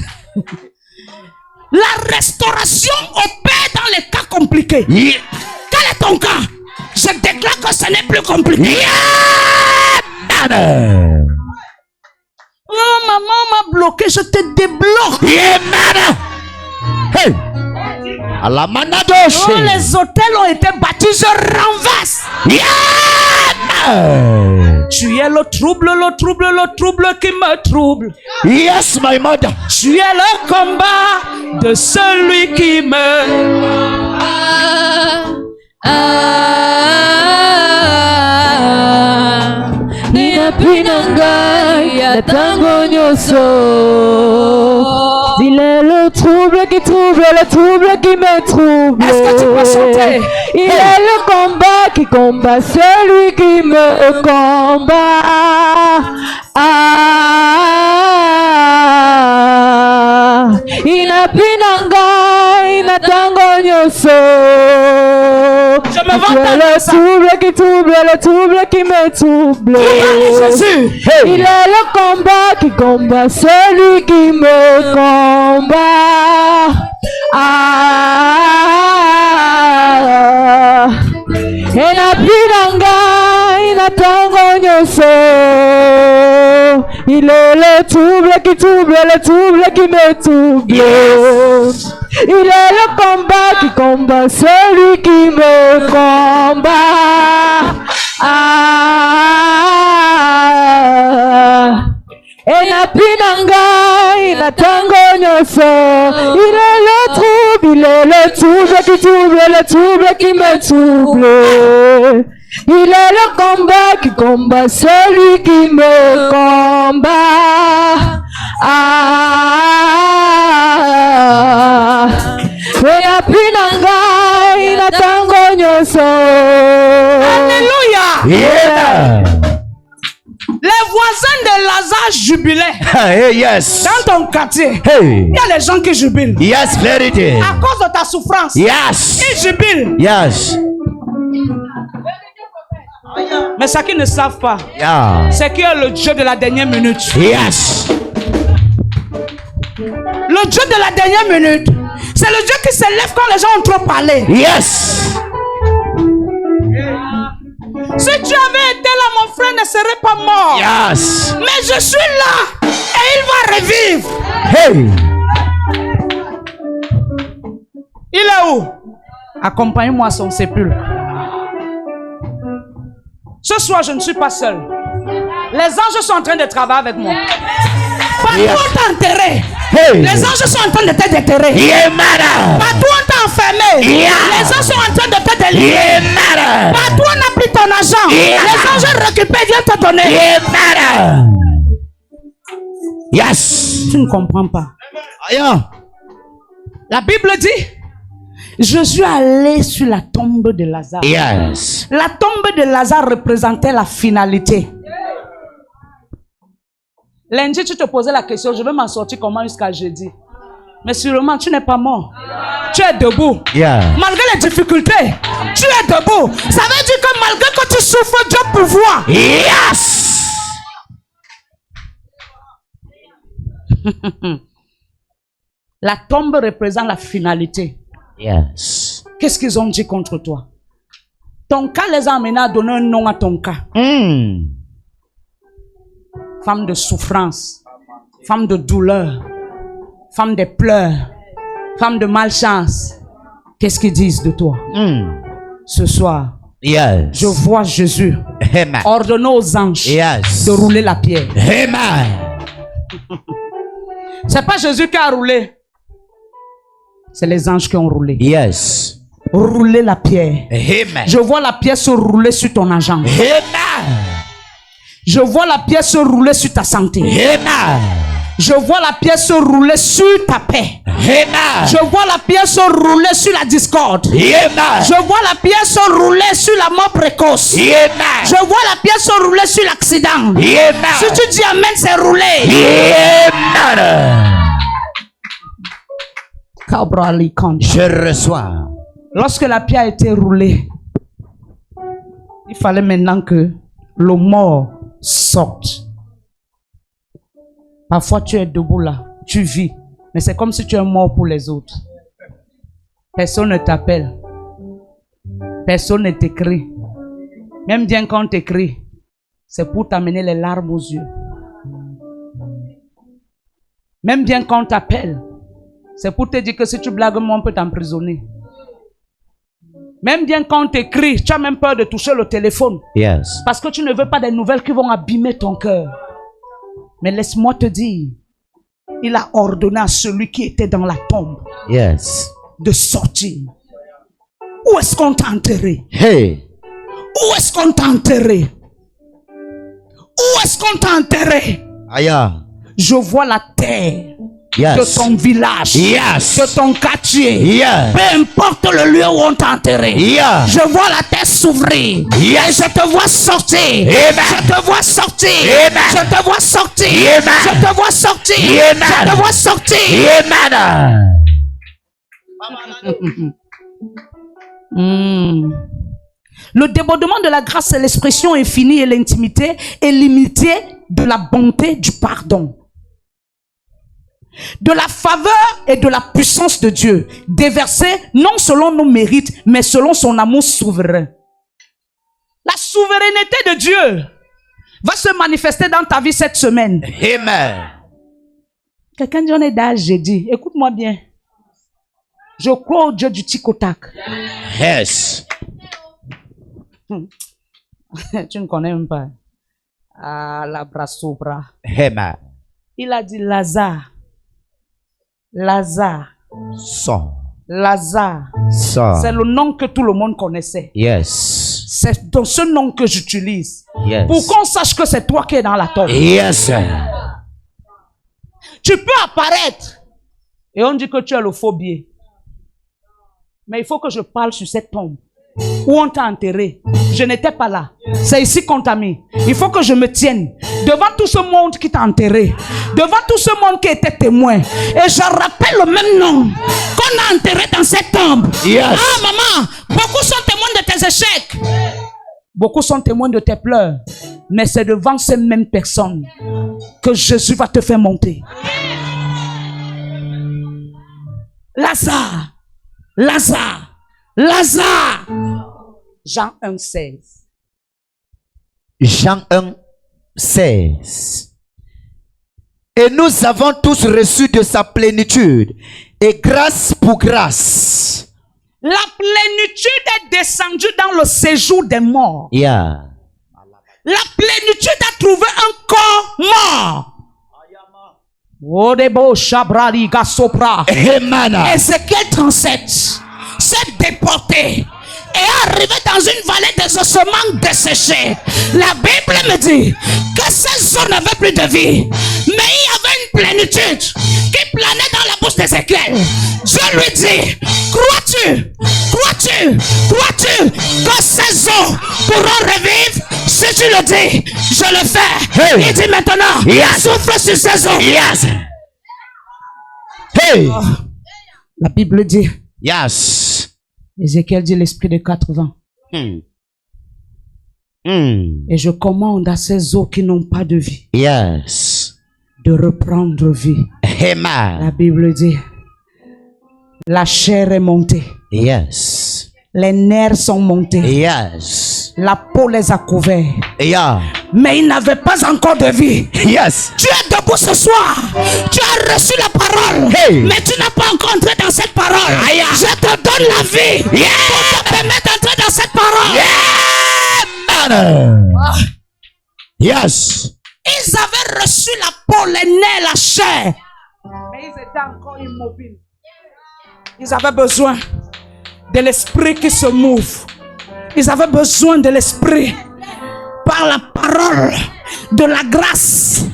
La restauration opère dans les cas compliqués. Yeah. Quel est ton cas? Je déclare que ce n'est plus compliqué. Amen. Oh, maman m'a bloqué, je te débloque. Amen. Hey. À la manadoche. Oh, les hôtels ont été bâtis, je renverse. Yeah. Tu es le trouble qui me trouble. Yes, my mother. Tu es le combat de celui qui me... Il est le trouble qui me trouble. Est-ce que tu peux chanter? Il est le combat qui combat celui qui me combat. Inapinanga, inatango nyoso. Je me vante le trouble qui me trouble. Jésus. Hey. Il est le combat qui combat celui qui me combat. Inatango nyoso. Il est le trouble qui me trouble. Yes. Il est le combat qui combat celui qui me combat. Enapinanga, inatango nyoso. Il est le trouble qui me trouble. Il est le combat qui combat celui qui me combat. Alléluia. Yeah. Les voisins de Lazare jubilaient. Hey, yes. Dans ton quartier, Hey. il y a des gens qui jubilent. Yes, vérité. À cause de ta souffrance, Yes. ils jubilent. Yes. Mais ce qu'ils ne savent pas, Yeah. c'est qu'il y a le Dieu de la dernière minute. Yes. Le Dieu de la dernière minute, c'est le Dieu qui se lève quand les gens ont trop parlé. Yes. Si tu avais été là, mon frère ne serait pas mort. Yes. Mais je suis là et il va revivre. Hey. Il est où? Accompagne-moi à son sépulcre. Ce soir, je ne suis pas seul. Les anges sont en train de travailler avec moi. Partout Yes. on t'a enterré. Hey. Les anges sont en train de te déterrer. Yeah, madam. Partout on t'a enfermé. Yeah. Les anges sont en train de te délivrer. Yeah, madam. Partout on a pris ton argent. Yeah. Les anges récupèrent, viennent te donner. Yeah, madam. Yes. Tu ne comprends pas. Aïe. La Bible dit, Jésus allait sur la tombe de Lazare. Yes. La tombe de Lazare représentait la finalité. Lundi, tu te posais la question, je vais m'en sortir comment jusqu'à jeudi. Mais sûrement, tu n'es pas mort. Tu es debout. Yeah. Malgré les difficultés, tu es debout. Ça veut dire que malgré que tu souffres, Dieu peut pouvoir. Yes. La tombe représente la finalité. Yes. Qu'est-ce qu'ils ont dit contre toi? Ton cas les a amenés à donner un nom à ton cas. Femme de souffrance, femme de douleur, femme de pleurs, femme de malchance. Qu'est-ce qu'ils disent de toi? Ce soir, Yes. je vois Jésus Amen. ordonner aux anges Yes. de rouler la pierre. Amen. C'est pas Jésus qui a roulé. C'est les anges qui ont roulé. Yes. Rouler la pierre. Amen. Je vois la pierre se rouler sur ton argent. Amen. Je vois la pierre se rouler sur ta santé. Amen. Je vois la pierre se rouler sur ta paix. Amen. Je vois la pierre se rouler sur la discorde. Amen. Je vois la pierre se rouler sur la mort précoce. Amen. Je vois la pierre se rouler sur l'accident. Amen. Si tu dis amen, c'est roulé. Amen. Je reçois. Lorsque la pierre a été roulée, il fallait maintenant que le mort sorte. Parfois tu es debout là, tu vis, mais c'est comme si tu es mort pour les autres. Personne ne t'appelle. Personne ne t'écrit. Même bien quand on t'écrit, c'est pour t'amener les larmes aux yeux. Même bien quand on t'appelle, c'est pour te dire que si tu blagues, moi on peut t'emprisonner. Même bien quand on t'écrit, tu as même peur de toucher le téléphone. Yes. Parce que tu ne veux pas des nouvelles qui vont abîmer ton cœur. Mais laisse-moi te dire, il a ordonné à celui qui était dans la tombe Yes. de sortir. Où est-ce qu'on t'a enterré? Hey. Où est-ce qu'on t'a enterré? Où est-ce qu'on t'a enterré? Aya. Je vois la terre. Yes. De ton village, Yes. de ton quartier, Yes. peu importe le lieu où on t'a enterré, Yes. je vois la terre s'ouvrir, Yes. et je te vois sortir, Amen. je te vois sortir, Amen. je te vois sortir, Amen. je te vois sortir, Amen. je te vois sortir. Amen. Le débordement de la grâce, c'est l'expression infinie et l'intimité et limitée de la bonté du pardon, de la faveur et de la puissance de Dieu, déversée non selon nos mérites, mais selon son amour souverain. La souveraineté de Dieu va se manifester dans ta vie cette semaine. Amen. Quelqu'un dit on est d'âge, j'ai dit, écoute-moi bien. Je crois au Dieu du tic-au-tac. Yes. Tu ne connais même pas. Ah, la brasobra. Amen. Il a dit Lazare. Lazare. Son. Lazare. Son. C'est le nom que tout le monde connaissait. Yes. C'est dans ce nom que j'utilise. Yes. Pour qu'on sache que c'est toi qui es dans la tombe. Yes. Tu peux apparaître. Et on dit que tu es le faux biais. Mais il faut que je parle sur cette tombe. Où on t'a enterré. Je n'étais pas là. C'est ici qu'on t'a mis. Il faut que je me tienne devant tout ce monde qui t'a enterré. Devant tout ce monde qui était témoin. Et je rappelle le même nom qu'on a enterré dans cette tombe. Yes. Ah maman, beaucoup sont témoins de tes échecs. Beaucoup sont témoins de tes pleurs. Mais c'est devant ces mêmes personnes que Jésus va te faire monter. Lazare. Lazare. Lazare. Jean 1, 16. Jean 1, 16. Et nous avons tous reçu de sa plénitude, et grâce pour grâce. La plénitude est descendue dans le séjour des morts. Yeah. La plénitude a trouvé un corps mort. Odebo Shabrali Gasopra. Amen. Ézéchiel 37 s'est déporté et est arrivé dans une vallée des ossements desséchés. La Bible me dit que ces eaux n'avaient plus de vie, mais il y avait une plénitude qui planait dans la bouche des d'Ézéchiel. Dieu lui dit, crois-tu que ces eaux pourront revivre? Si tu le dis, je le fais. Hey. Il dit maintenant, souffle sur ces eaux. Hey. La Bible dit, Yes. Ézéchiel dit l'esprit de 80. Et je commande à ces eaux qui n'ont pas de vie Yes. de reprendre vie. Amen. La Bible dit, la chair est montée, Yes. les nerfs sont montés, Yes. la peau les a couverts, Yeah. mais ils n'avaient pas encore de vie. Yes. Tu es debout ce soir, tu as reçu la parole, Hey. mais tu n'as pas encore entré dans cette parole. Aïe. Je te donne la vie pour te permettre d'entrer dans cette parole. Amen. Yes. Ils avaient reçu la peau, les nerfs, la chair, mais ils étaient encore immobiles. Ils avaient besoin de l'esprit qui se mouve. Ils avaient besoin de l'esprit par la parole, de la grâce.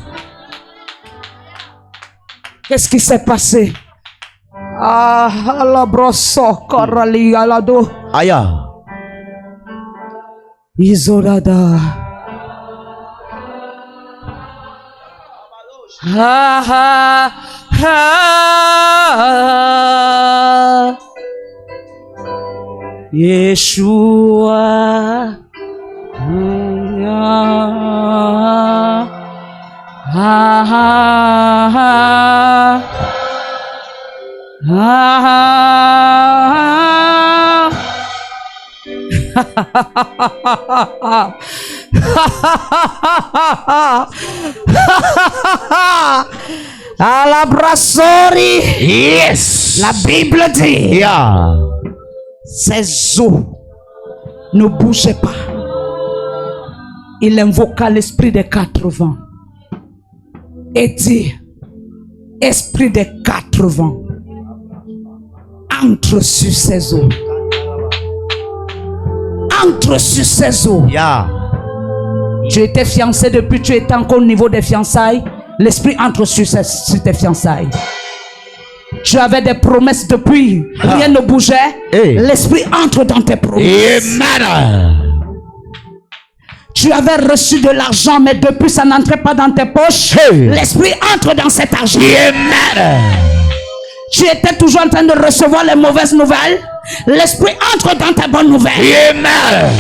Qu'est-ce qui s'est passé? Ah, la brosso, corali, alado. Aya. Isolada. Ah, ah, ah. Yeshua. Ah, ah, ah, à la brasserie. Yes. La Bible dit, Yeah. ces eaux ne bougeaient pas. Il invoqua l'esprit des 80 et dit, esprit des 80, entre sur ces eaux. Entre sur ces eaux. Yeah. Tu étais fiancé depuis, tu étais encore au niveau des fiançailles. L'esprit entre sur tes fiançailles. Tu avais des promesses depuis, rien ne bougeait. Hey. L'esprit entre dans tes promesses. Amen. Tu avais reçu de l'argent, mais depuis ça n'entrait pas dans tes poches. Hey. L'esprit entre dans cet argent. Amen. Tu étais toujours en train de recevoir les mauvaises nouvelles. L'esprit entre dans tes bonnes nouvelles. Amen.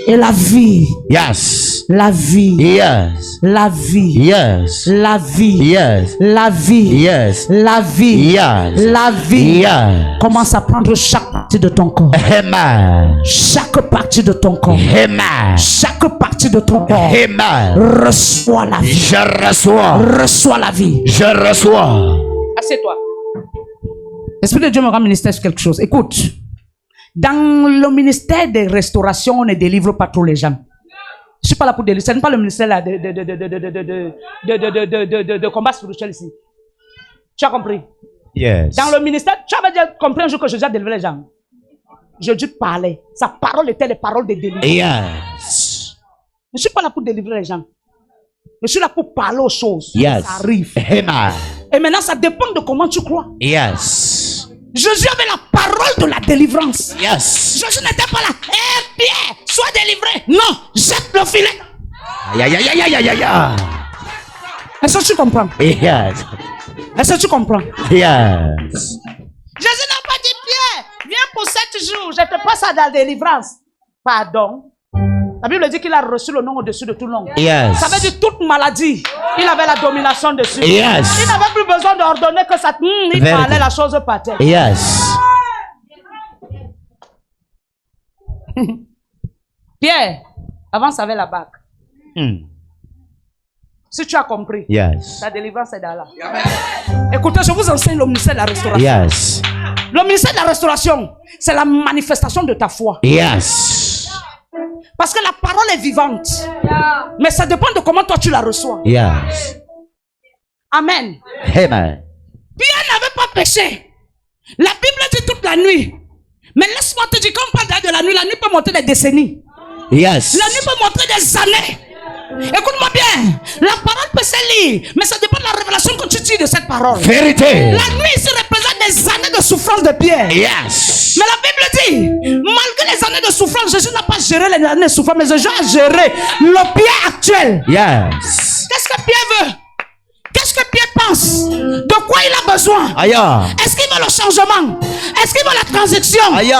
Et la vie, Yes. la vie, Yes. la vie, Yes. la vie, Yes. la vie, Yes. la vie, Yes. la vie. Yes. Commence à prendre chaque partie de ton corps. Amen. Chaque partie de ton corps. Amen. Chaque partie de ton corps. Amen. Reçois la vie. Je reçois. Reçois la vie. Je reçois. Assieds-toi. L'Esprit de Dieu me rend ministère sur quelque chose. Écoute. Dans le ministère de restauration, on ne délivre pas trop les gens. Je ne suis pas là pour délivrer. Ce n'est pas le ministère là de combat spirituel ici. Tu as compris? Yes. Dans le ministère, tu avais déjà compris un jour que Jésus a délivré les gens. Je dis parler. Sa parole était les paroles de délivrance. Yes. Je ne suis pas là pour délivrer les gens. Je suis là pour parler aux choses. Yes. Ça arrive. Amen. Et maintenant, ça dépend de comment tu crois. Yes. Jésus avait la parole de la délivrance. Yes. Jésus n'était pas là. Eh Pierre, sois délivré. Non, jette le filet. Aïe, aïe, aïe, aïe, aïe, aïe, aïe. Est-ce que tu comprends? Yes. Est-ce que tu comprends? Yes. Jésus n'a pas dit Pierre, viens pour 7 jours, je te passe à la délivrance. Pardon. La Bible dit qu'il a reçu le nom au-dessus de tout nom. Yes. Ça veut dire toute maladie. Il avait la domination dessus. Yes. Il n'avait plus besoin d'ordonner que ça. Il Very parlait good. la chose par terre. Yes. Pierre, avance avec la bague. Si tu as compris, Yes. ta délivrance est là. Écoutez, je vous enseigne le ministère de la restauration. Yes. Le ministère de la restauration, c'est la manifestation de ta foi. Yes. Parce que la parole est vivante. Mais ça dépend de comment toi tu la reçois. Yes. Amen. Amen. Pierre n'avait pas péché. La Bible dit toute la nuit. Mais laisse-moi te dire, quand on parle de la nuit peut montrer des décennies. Yes. La nuit peut montrer des années. Écoute-moi bien. La parole peut se lire, mais ça dépend de la révélation que tu tires de cette parole. Vérité. La nuit ici représente des années de souffrance de Pierre. Yes. Mais la Bible dit, malgré les années de souffrance, Jésus n'a pas géré les années de souffrance, mais Jésus a géré le Pierre actuel. Yes. Qu'est-ce que Pierre veut? Qu'est-ce que Pierre pense? De quoi il a besoin? Aïe. Est-ce qu'il veut le changement? Est-ce qu'il veut la transition? Aïe.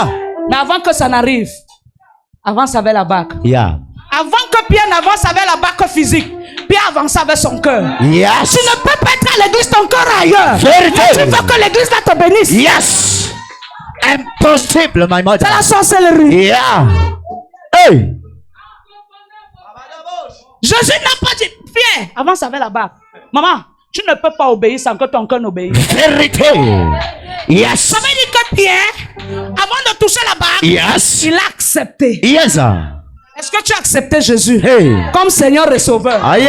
Mais avant que ça n'arrive, avance avec la barque. Yeah. Avant que Pierre n'avance avec la barque physique, Pierre avance avec son cœur. Yes. Tu ne peux pas être à l'église, ton cœur ailleurs. Vérité. Mais tu veux que l'église là te bénisse. Yes. Impossible, my mother. C'est la sorcellerie. Yeah. Hey. Jésus n'a pas dit, Pierre, avance avec la barque. Maman, tu ne peux pas obéir sans que ton cœur n'obéisse. Vérité. Yes. Ça veut dire que Pierre, avant de toucher la barque, Yes. il a accepté. Yes. Est-ce que tu as accepté Jésus Hey. comme Seigneur et Sauveur? Aïe.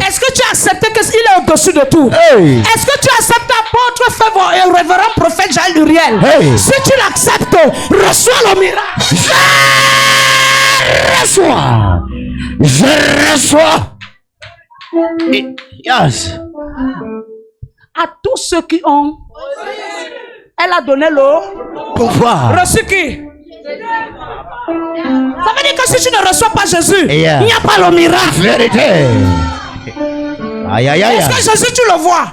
Est-ce que tu as accepté qu'il est au-dessus de tout? Hey. Est-ce que tu acceptes apôtre, frère et révérend prophète Jean Uriel? Hey. Si tu l'acceptes, reçois le miracle. Je reçois. Je reçois. Yes. À tous ceux qui ont, elle a donné le Pouvoir. reçu qui? Ça veut dire que si tu ne reçois pas Jésus, Yeah. il n'y a pas le miracle. Vérité. Aïe, aïe, aïe. Est-ce que Jésus, tu le vois?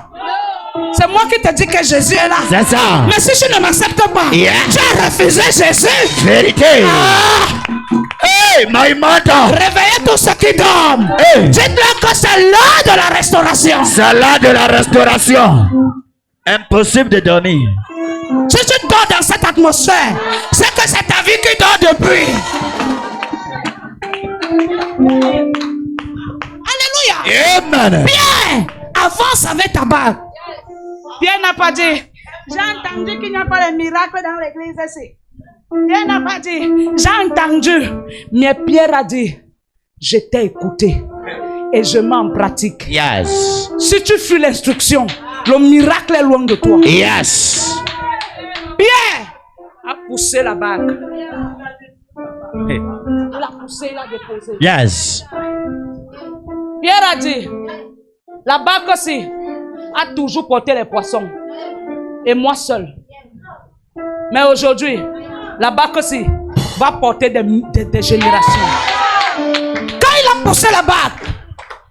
C'est moi qui te dis que Jésus est là. C'est ça. Mais si tu ne m'acceptes pas, Yeah. tu as refusé Jésus. Vérité. Ah, Hey, my mother. réveillez tous ceux qui dorment. Hey. Dites-leur que c'est l'heure de la restauration. C'est là de la restauration. Impossible de dormir. Si tu dors dans cette atmosphère, c'est que c'est ta vie qui dort depuis. Alléluia. Amen. Pierre, avance avec ta barque. Pierre n'a pas dit, j'ai entendu qu'il n'y a pas de miracle dans l'église ici. Pierre n'a pas dit, j'ai entendu. Mais Pierre a dit, je t'ai écouté et je mets en pratique. Yes. Si tu fuis l'instruction, le miracle est loin de toi. Yes. Pierre a poussé la barque. Il a poussé, il a déposé. Yes. Pierre a dit, la barque aussi a toujours porté les poissons. Et moi seul. Mais aujourd'hui, la barque aussi va porter des générations. Quand il a poussé la barque,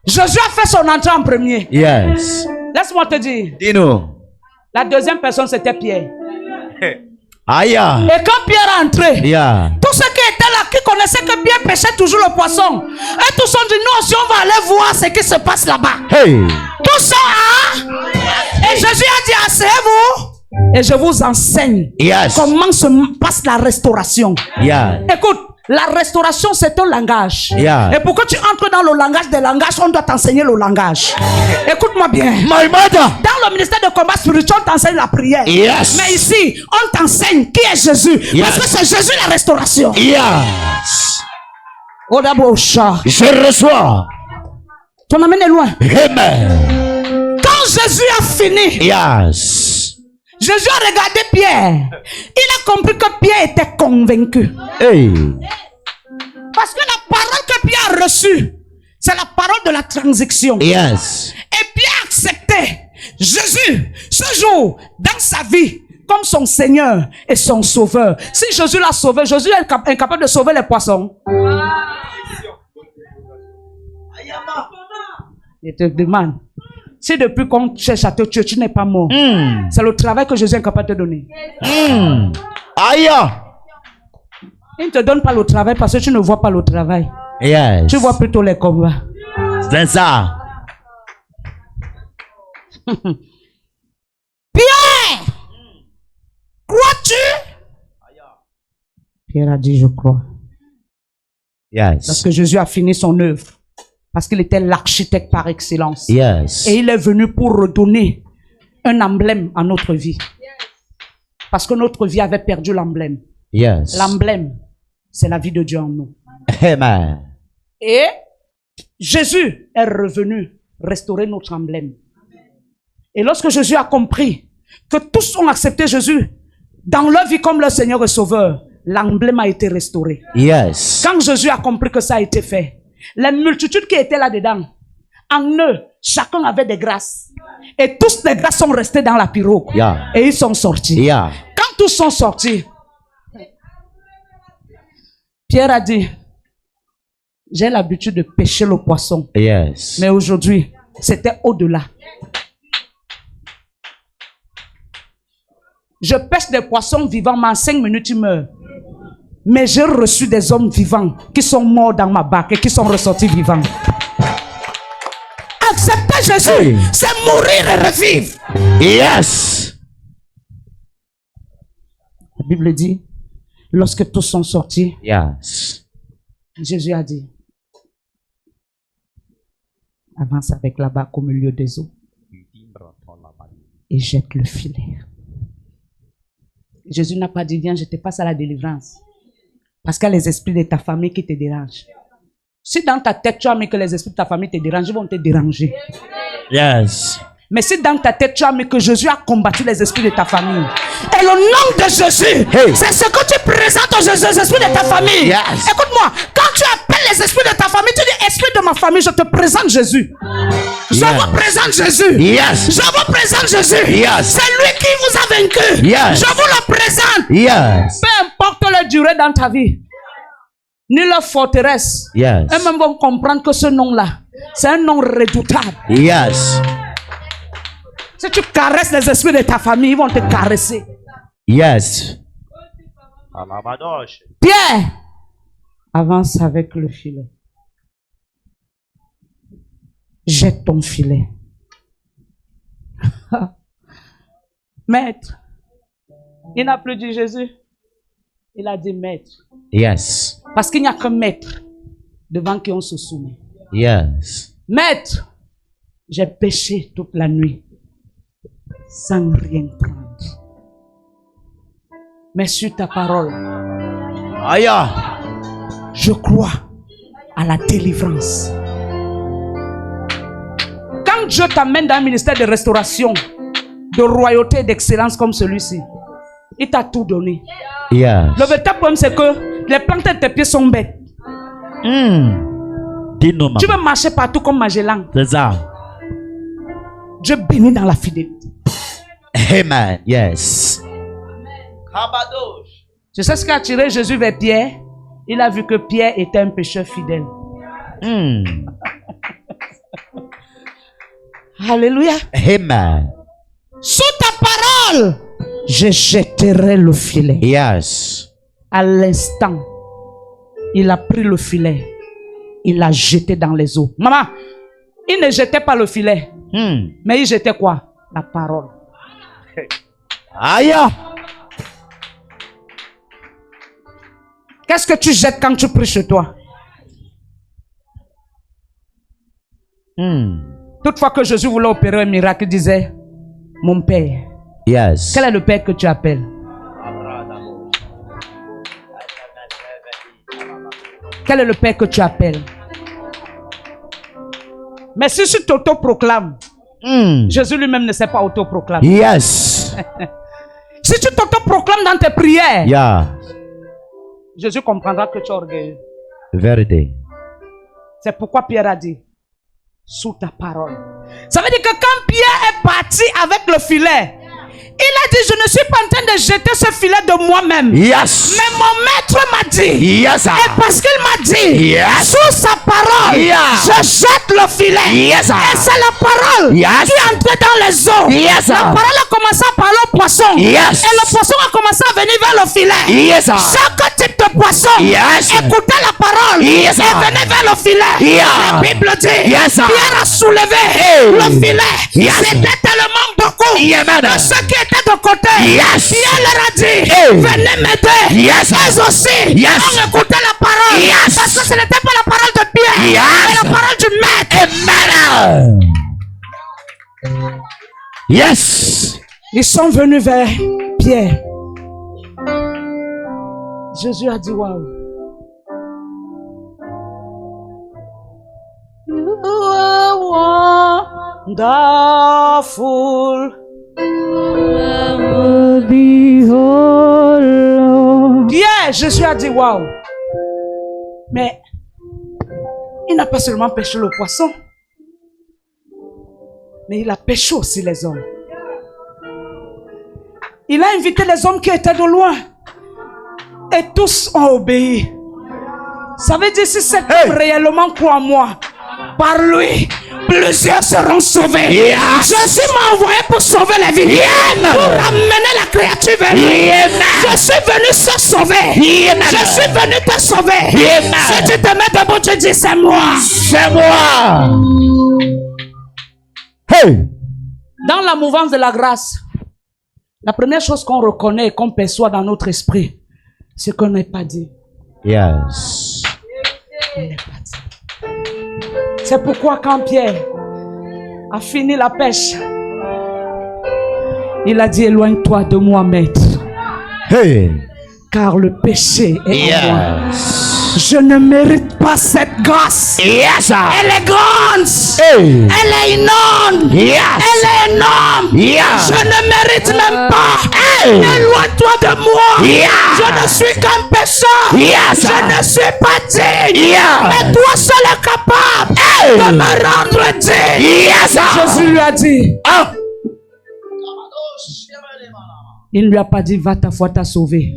Jésus a fait son entrée en premier. Yes. Laisse-moi te dire, Dis-nous. la deuxième personne c'était Pierre. Aïe. Et quand Pierre est entré, Yeah. tous ceux qui étaient là, qui connaissaient que Pierre pêchait toujours le poisson, et tous ont dit, nous aussi on va aller voir ce qui se passe là-bas. Hey. Tous sont et Jésus a dit, asseyez-vous et je vous enseigne Yes. comment se passe la restauration. Yeah. Écoute, la restauration c'est un langage. Yeah. Et pour que tu entres dans le langage des langages, on doit t'enseigner le langage. Écoute-moi bien. My mother. Dans le ministère de combat spirituel, on t'enseigne la prière. Yes. Mais ici, on t'enseigne qui est Jésus. Yes. Parce que c'est Jésus la restauration. Yes. Oh d'abord, chat. Je reçois. Ton amène est loin. Amen. Quand Jésus a fini, Yes. Jésus a regardé Pierre. Il a compris que Pierre était convaincu. Hey. Parce que la parole que Pierre a reçue, c'est la parole de la transition. Yes. Et Pierre a accepté Jésus ce jour dans sa vie comme son Seigneur et son Sauveur. Si Jésus l'a sauvé, Jésus est incapable de sauver les poissons. Je te demande, si depuis qu'on cherche à te tuer, tu n'es pas mort, c'est le travail que Jésus est incapable de te donner. Aïe. Il ne te donne pas le travail parce que tu ne vois pas le travail. Yes. Tu vois plutôt les combats. C'est ça. Pierre, crois-tu? Pierre a dit, je crois. Parce Yes. que Jésus a fini son œuvre. Parce qu'il était l'architecte par excellence. Yes. Et il est venu pour redonner un emblème à notre vie. Parce que notre vie avait perdu l'emblème. Yes. L'emblème, c'est la vie de Dieu en nous. Amen. Et Jésus est revenu restaurer notre emblème. Et lorsque Jésus a compris que tous ont accepté Jésus dans leur vie comme leur Seigneur et Sauveur, l'emblème a été restauré. Yes. Quand Jésus a compris que ça a été fait, Les multitudes qui étaient là-dedans, en eux, chacun avait des grâces. Et tous les grâces sont restés dans la pirogue. Yeah. Et ils sont sortis. Yeah. Quand tous sont sortis, Pierre a dit, j'ai l'habitude de pêcher le poisson. Yes. Mais aujourd'hui, c'était au-delà. Je pêche des poissons vivants, mais en 5 minutes, ils meurent. Mais j'ai reçu des hommes vivants qui sont morts dans ma barque et qui sont ressortis vivants. Accepter Jésus, c'est mourir et revivre. Yes. La Bible dit, lorsque tous sont sortis, Yes. Jésus a dit, avance avec la barque au milieu des eaux et jette le filet. Jésus n'a pas dit, viens, je te passe à la délivrance. Parce qu'il y a les esprits de ta famille qui te dérangent. Si dans ta tête, tu as mis que les esprits de ta famille te dérangent, ils vont te déranger. Yes. Mais si dans ta tête, tu as mis que Jésus a combattu les esprits de ta famille. Et le nom de Jésus, c'est ce que tu présentes aux esprits de ta famille. Yes. Écoute-moi, quand tu appelles les esprits de ta famille, tu dis, esprit de ma famille, je te présente Jésus. Je vous présente Jésus. Yes. Je vous présente Jésus. Yes. C'est lui qui vous a vaincu. Yes. Je vous le présente. Yes. Peu importe la durée dans ta vie, ni leur forteresse. Yes. Eux-mêmes vont comprendre que ce nom-là, c'est un nom redoutable. Yes. Si tu caresses les esprits de ta famille, ils vont te caresser. Yes. Pierre, avance avec le filet. Jette ton filet. Maître, il n'a plus dit Jésus. Il a dit maître. Yes. Parce qu'il n'y a qu'un maître devant qui on se soumet. Yes. Maître, j'ai péché toute la nuit sans rien prendre. Mais sur ta parole, Aïe. je crois à la délivrance. Quand Dieu t'amène dans un ministère de restauration, de royauté et d'excellence comme celui-ci, il t'a tout donné. Yes. Le véritable problème, c'est que les plantes de tes pieds sont bêtes. Dis-nous, Tu veux marcher partout comme Magellan. c'est ça. Dieu bénit dans la fidélité. Amen. Yes. Tu sais ce qui a attiré Jésus vers Pierre? Il a vu que Pierre était un pécheur fidèle. Alléluia. Amen. Sous ta parole, je jetterai le filet. Yes. À l'instant, il a pris le filet. Il l'a jeté dans les eaux. Maman, il ne jetait pas le filet. Mais il jetait quoi? La parole. Aïe. Qu'est-ce que tu jettes quand tu pries chez toi? Toutefois que Jésus voulait opérer un miracle, il disait, mon Père. Yes. Quel est le Père que tu appelles? Quel est le Père que tu appelles? Mais si tu t'auto-proclames, Jésus lui-même ne s'est pas auto-proclamé. Yes. Si tu t'auto-proclames dans tes prières, Yeah. Jésus comprendra que tu es orgueilleux. Vérité. C'est pourquoi Pierre a dit, sous ta parole. Ça veut dire que quand Pierre est parti avec le filet, il a dit, je ne suis pas en train de jeter ce filet de moi-même. Yes. Mais mon maître m'a dit. Yes. Et parce qu'il m'a dit, Yes. sous sa parole, je jette le filet. Yes. Et c'est la parole Yes. qui est entrée dans les eaux. Yes. La parole a commencé à parler au poisson. Yes. Et le poisson a commencé à venir vers le filet. Yes. Chaque type de poisson Yes. écoutait la parole Yes. et venait vers le filet. Yeah. La Bible dit, Yes. Pierre a soulevé le filet. Yes. C'était tellement beaucoup. Amen. De ceux qui étaient de côté. Yes. Pierre leur a dit, Hey. venez m'aider. Yes. Eux aussi, Yes. on écoutait la parole. Yes. Parce que ce n'était pas la parole de Pierre, Yes. mais la parole du maître. Amen. Yes. Ils sont venus vers Pierre. Jésus a dit, waouh. You are wonderful. Pierre, Jésus a dit, waouh. Mais Il n'a pas seulement pêché le poisson, mais il a pêché aussi les hommes. Il a invité les hommes qui étaient de loin. Et tous ont obéi. Ça veut dire si cet homme réellement croit en moi, par lui, plusieurs seront sauvés. Jésus m'a envoyé pour sauver les vies. Pour ramener la créature vers lui. Je suis venu se sauver. Je suis venu te sauver. Si tu te mets debout, tu dis c'est moi. C'est moi. Hey. Dans la mouvance de la grâce, la première chose qu'on reconnaît et qu'on perçoit dans notre esprit, c'est qu'on n'est pas dit. Yes. On n'est pas dit. C'est pourquoi quand Pierre a fini la pêche, il a dit éloigne-toi de moi, maître. Hey. Car le péché est en moi. Yes. Je ne mérite pas cette grâce. Yes. Elle est grande. Hey. Elle est énorme. Yes. Elle est énorme. Yes. Je ne mérite même pas. Hey. Éloigne-toi de moi. Yes. Je ne suis qu'un pécheur. Yes. Je ne suis pas digne. Yes. Mais toi seul est capable de me rendre digne. Yes. Jésus lui a dit. Ah. Il ne lui a pas dit va, ta foi t'a sauvé.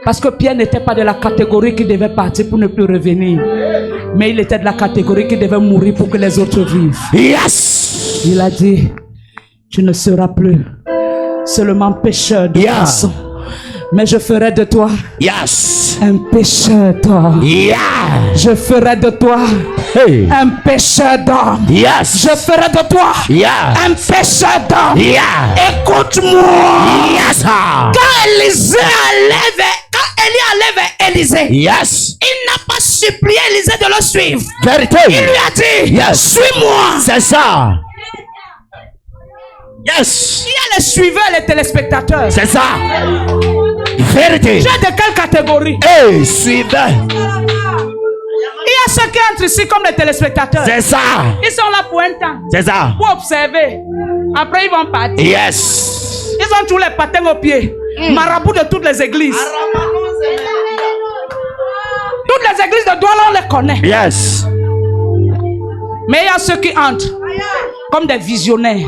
Parce que Pierre n'était pas de la catégorie qui devait partir pour ne plus revenir. Mais il était de la catégorie qui devait mourir pour que les autres vivent. Yes. Il a dit, tu ne seras plus seulement pécheur de poisson, mais je ferai de toi un pécheur d'homme. Je ferai de toi un pécheur d'homme. Je ferai de toi un pécheur d'homme. Écoute-moi. Quand Élie allait vers Élisée, il n'a pas supplié Élisée de le suivre. Vérité. Il lui a dit, suis-moi. C'est ça. Yes. Il y a les suiveurs et les téléspectateurs. C'est ça. Vérité. Tu es de quelle catégorie? Hey, suivez. Il y a ceux qui entrent ici comme les téléspectateurs. C'est ça. Ils sont là pour un temps. C'est ça. Pour observer. Après, ils vont partir. Yes. Ils ont tous les patins aux pieds. Marabout de toutes les églises. Toutes les églises de Douala, on les connaît. Yes. Mais il y a ceux qui entrent comme des visionnaires.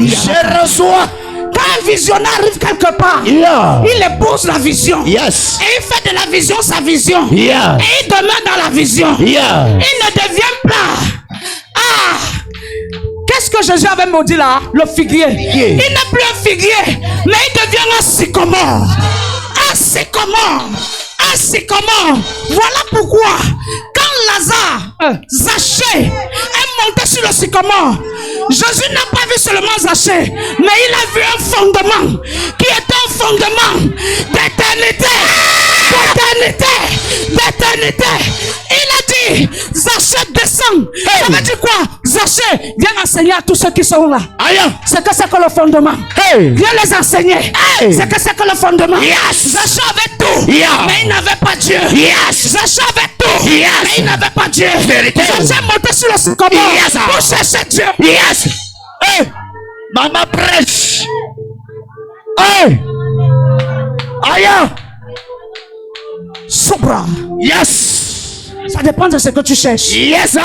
Je reçois. Quand un visionnaire arrive quelque part, il épouse la vision. Yes. Et il fait de la vision sa vision. Yeah. Et il demeure dans la vision. Yeah. Il ne devient pas. Qu'est-ce que Jésus avait maudit là? Le figuier. Il n'est plus un figuier, mais il devient un sycomore. Un sycomore. Un sycomore. Voilà pourquoi, quand Lazare, Zachée, est monté sur le sycomore, Jésus n'a pas vu seulement Zachée, mais il a vu un fondement qui est un fondement d'éternité. D'éternité. D'éternité. Il a dit, Zachée descend. Ça veut dire quoi? Zachée, viens enseigner à tous ceux qui sont là. C'est que c'est que le fondement. Viens les enseigner. C'est que c'est que le fondement. Zachée avait tout, mais il n'avait pas Dieu. Zachée avait tout, mais il n'avait pas Dieu. Zachée est monté sur le sycomore pour chercher Dieu. Maman prêche. Sobra. Yes. Ça dépend de ce que tu cherches. Yes.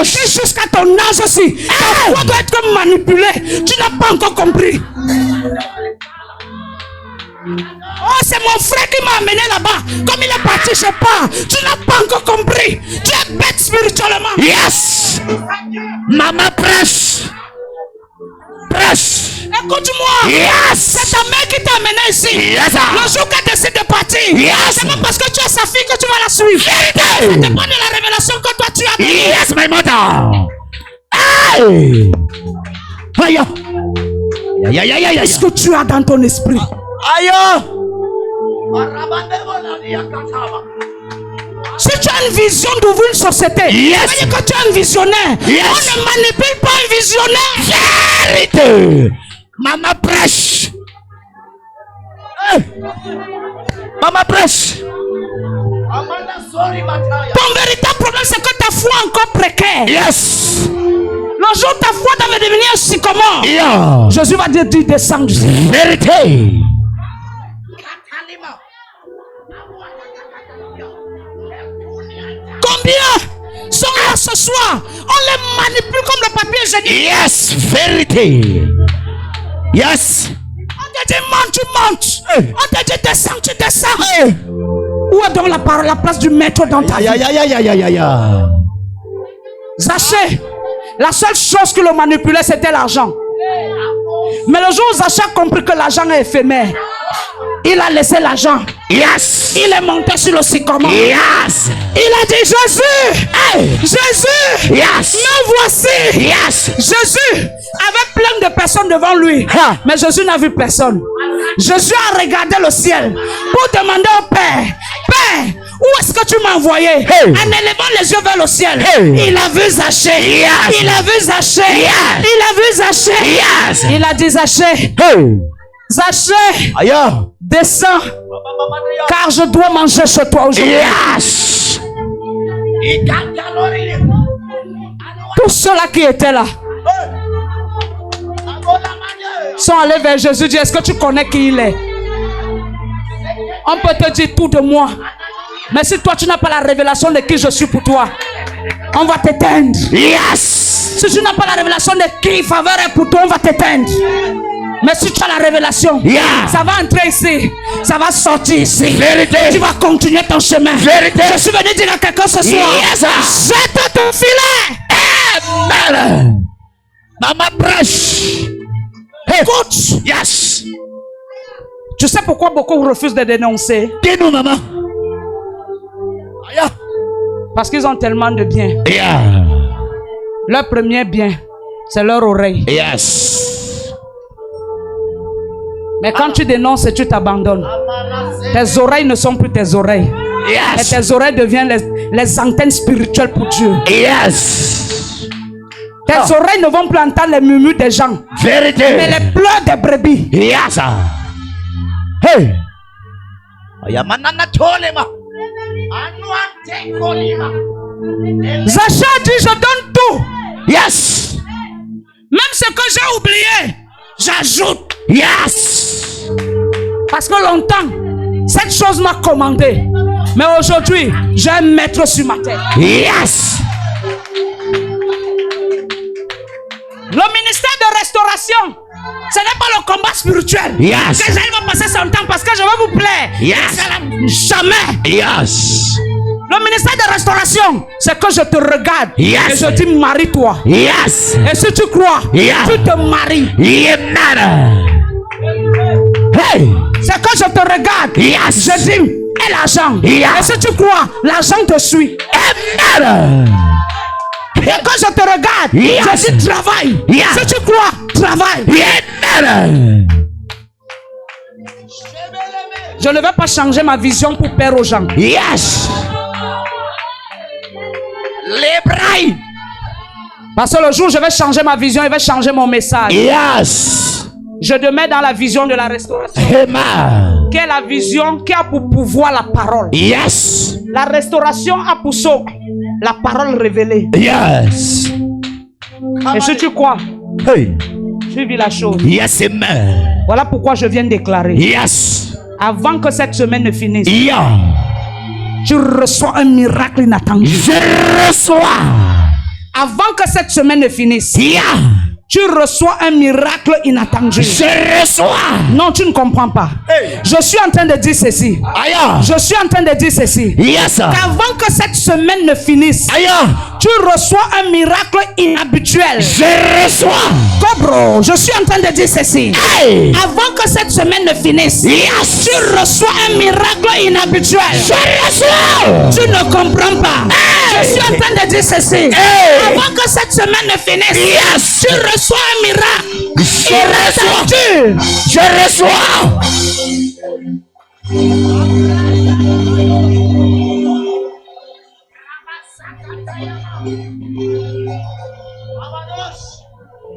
Si jusqu'à ton âge aussi, ta foi doit être manipulée. Tu n'as pas encore compris. Oh, c'est mon frère qui m'a amené là-bas. Comme il est parti, je sais pas. Tu n'as pas encore compris. Tu es bête spirituellement. Yes. Maman prêche. Prêche. Écoute-moi. Yes. C'est ta mère qui t'a amené ici. Yes. Le jour qu'elle décide de partir, c'est pas parce que tu es sa fille que tu vas la suivre. Ça dépend de la révélation que toi tu as. Yes, my mother. Hey. Qu'est-ce que tu as dans ton esprit? Si tu as une vision d'ouvrir une société, ça veut dire que tu es un visionnaire. On ne manipule pas un visionnaire. Vérité. Maman prêche. Maman prêche. Ton véritable problème, c'est que ta foi est encore précaire. Yes. Le jour où ta foi devait devenir un sycomore, Jésus va dire descends du ciel. Vérité. Combien sont là ce soir? On les manipule comme le papier hygiénique. Yes, vérité. Yes. On te dit monte, tu montes. On te dit descends, tu descends. Où est donc la place du maître dans ta vie? Zaché, la seule chose que le manipulait, c'était l'argent. Mais le jour où Zaché a compris que l'argent est éphémère, il a laissé l'argent. Yes. Il est monté sur le sycomore. Yes. Il a dit Jésus. Hey. Jésus. Yes. Me voici. Yes. Jésus avait plein de personnes devant lui. Mais Jésus n'a vu personne. Jésus a regardé le ciel pour demander au Père, Père, où est-ce que tu m'as envoyé? En élevant les yeux vers le ciel, il a vu Zaché. Yes. Il a vu Zaché. Yes. Il a vu Zaché. Yes. Il a dit Zaché. Zaché, descends, car je dois manger chez toi aujourd'hui. Yes. Tous ceux-là qui étaient là sont allés vers Jésus, dit, est-ce que tu connais qui il est? On peut te dire tout de moi, mais si toi tu n'as pas la révélation de qui je suis pour toi, on va t'éteindre. Yes. Si tu n'as pas la révélation de qui faveur est pour toi, on va t'éteindre. Mais si tu as la révélation, ça va entrer ici, ça va sortir ici. Vérité. Tu vas continuer ton chemin. Vérité. Je suis venu dire à quelqu'un ce soir, jette ton filet. Amen. Maman prêche. Écoute. Yes. Tu sais pourquoi beaucoup refusent de dénoncer? Dis-nous, maman. Parce qu'ils ont tellement de biens. Yeah. Leur premier bien, c'est leur oreille. Yes. Mais quand tu dénonces et tu t'abandonnes, tes oreilles ne sont plus tes oreilles. Yes. Et tes oreilles deviennent les antennes spirituelles pour Dieu. Yes. Tes oreilles ne vont plus entendre les murmures des gens. Vérité. Mais les pleurs des brebis. Yes. Hey. Zaché dit, je donne tout. Yes. Même ce que j'ai oublié, j'ajoute. Yes. Parce que longtemps, cette chose m'a commandé. Mais aujourd'hui, j'ai un maître sur ma tête. Yes. Le ministère de restauration, ce n'est pas le combat spirituel. Yes. Que j'arrive à passer son temps parce que je vais vous plaire. Yes. Jamais. Yes. Le ministère de restauration, c'est que je te regarde. Yes. Et je dis marie-toi. Yes. Et si tu crois, tu te maries. Amen. Hey. C'est que je te regarde. Yes. Je dis, et l'argent. Yes. Et si tu crois, l'argent te suit. Amen. Et quand je te regarde, je dis travaille. Si tu crois, travaille. Amen. Je ne vais pas changer ma vision pour plaire aux gens. Yes. Les brailles. Parce que le jour où je vais changer ma vision, il va changer mon message. Yes. Je te mets dans la vision de la restauration. Amen. Quelle est la vision qui a pour pouvoir la parole? Yes. La restauration a pour sceau la parole révélée. Yes. Et si tu crois, Hey. tu vis la chose. Yes, amen. Voilà pourquoi je viens de déclarer. Yes. Avant que cette semaine ne finisse, Yeah. tu reçois un miracle inattendu. Je reçois. Avant que cette semaine ne finisse, Yeah. tu reçois un miracle inattendu. Je reçois. Non, tu ne comprends pas. Je suis en train de dire ceci. Aïe. Je suis en train de dire ceci. Yes. Qu'avant que cette semaine ne finisse, Aïe. tu reçois un miracle inhabituel. Je reçois. Cobro, je suis en train de dire ceci. Hey. Avant que cette semaine ne finisse, Yes. tu reçois un miracle inhabituel. Je reçois. Tu ne comprends pas. Je suis en train de dire ceci. Hey. Avant que cette semaine ne finisse, Yes. tu reçois un miracle. Je reçois. Je reçois.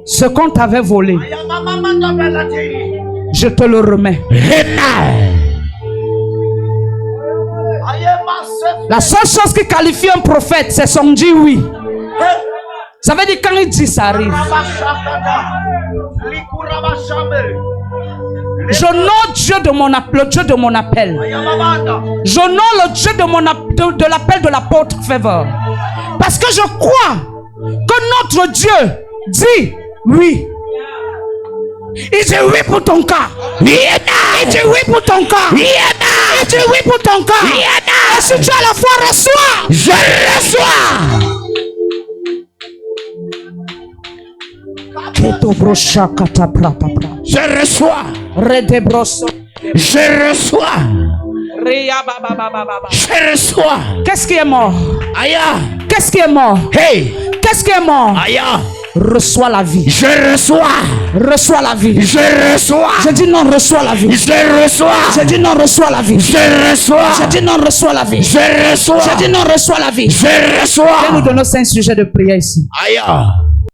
Ce qu'on t'avait volé, je te le remets. Amen. La seule chose qui qualifie un prophète, c'est son dit oui. Ça veut dire quand il dit, ça arrive. J'honore Dieu de mon appel, le Dieu de mon appel. J'honore le Dieu de l'appel de l'apôtre Favor. Parce que je crois que notre Dieu dit oui. Il dit oui pour ton cas. Il dit oui pour ton cas. Il dit oui pour ton cas. Et si tu as la foi, reçois. Je reçois. Je reçois. Je reçois. Je reçois. Qu'est-ce qui est mort? Aya. Qu'est-ce qui est mort? Hey. Qu'est-ce qui est mort? Aya. Reçois la vie. Je reçois. Reçois la vie. Je reçois. Je dis non, reçois la vie. Je reçois. Je dis non, reçois la vie. Je reçois. Je dis non, reçois la vie. Je reçois. Je dis non, reçois la vie. Je reçois. Quel est de nos 5 sujets de prière ici? Aya.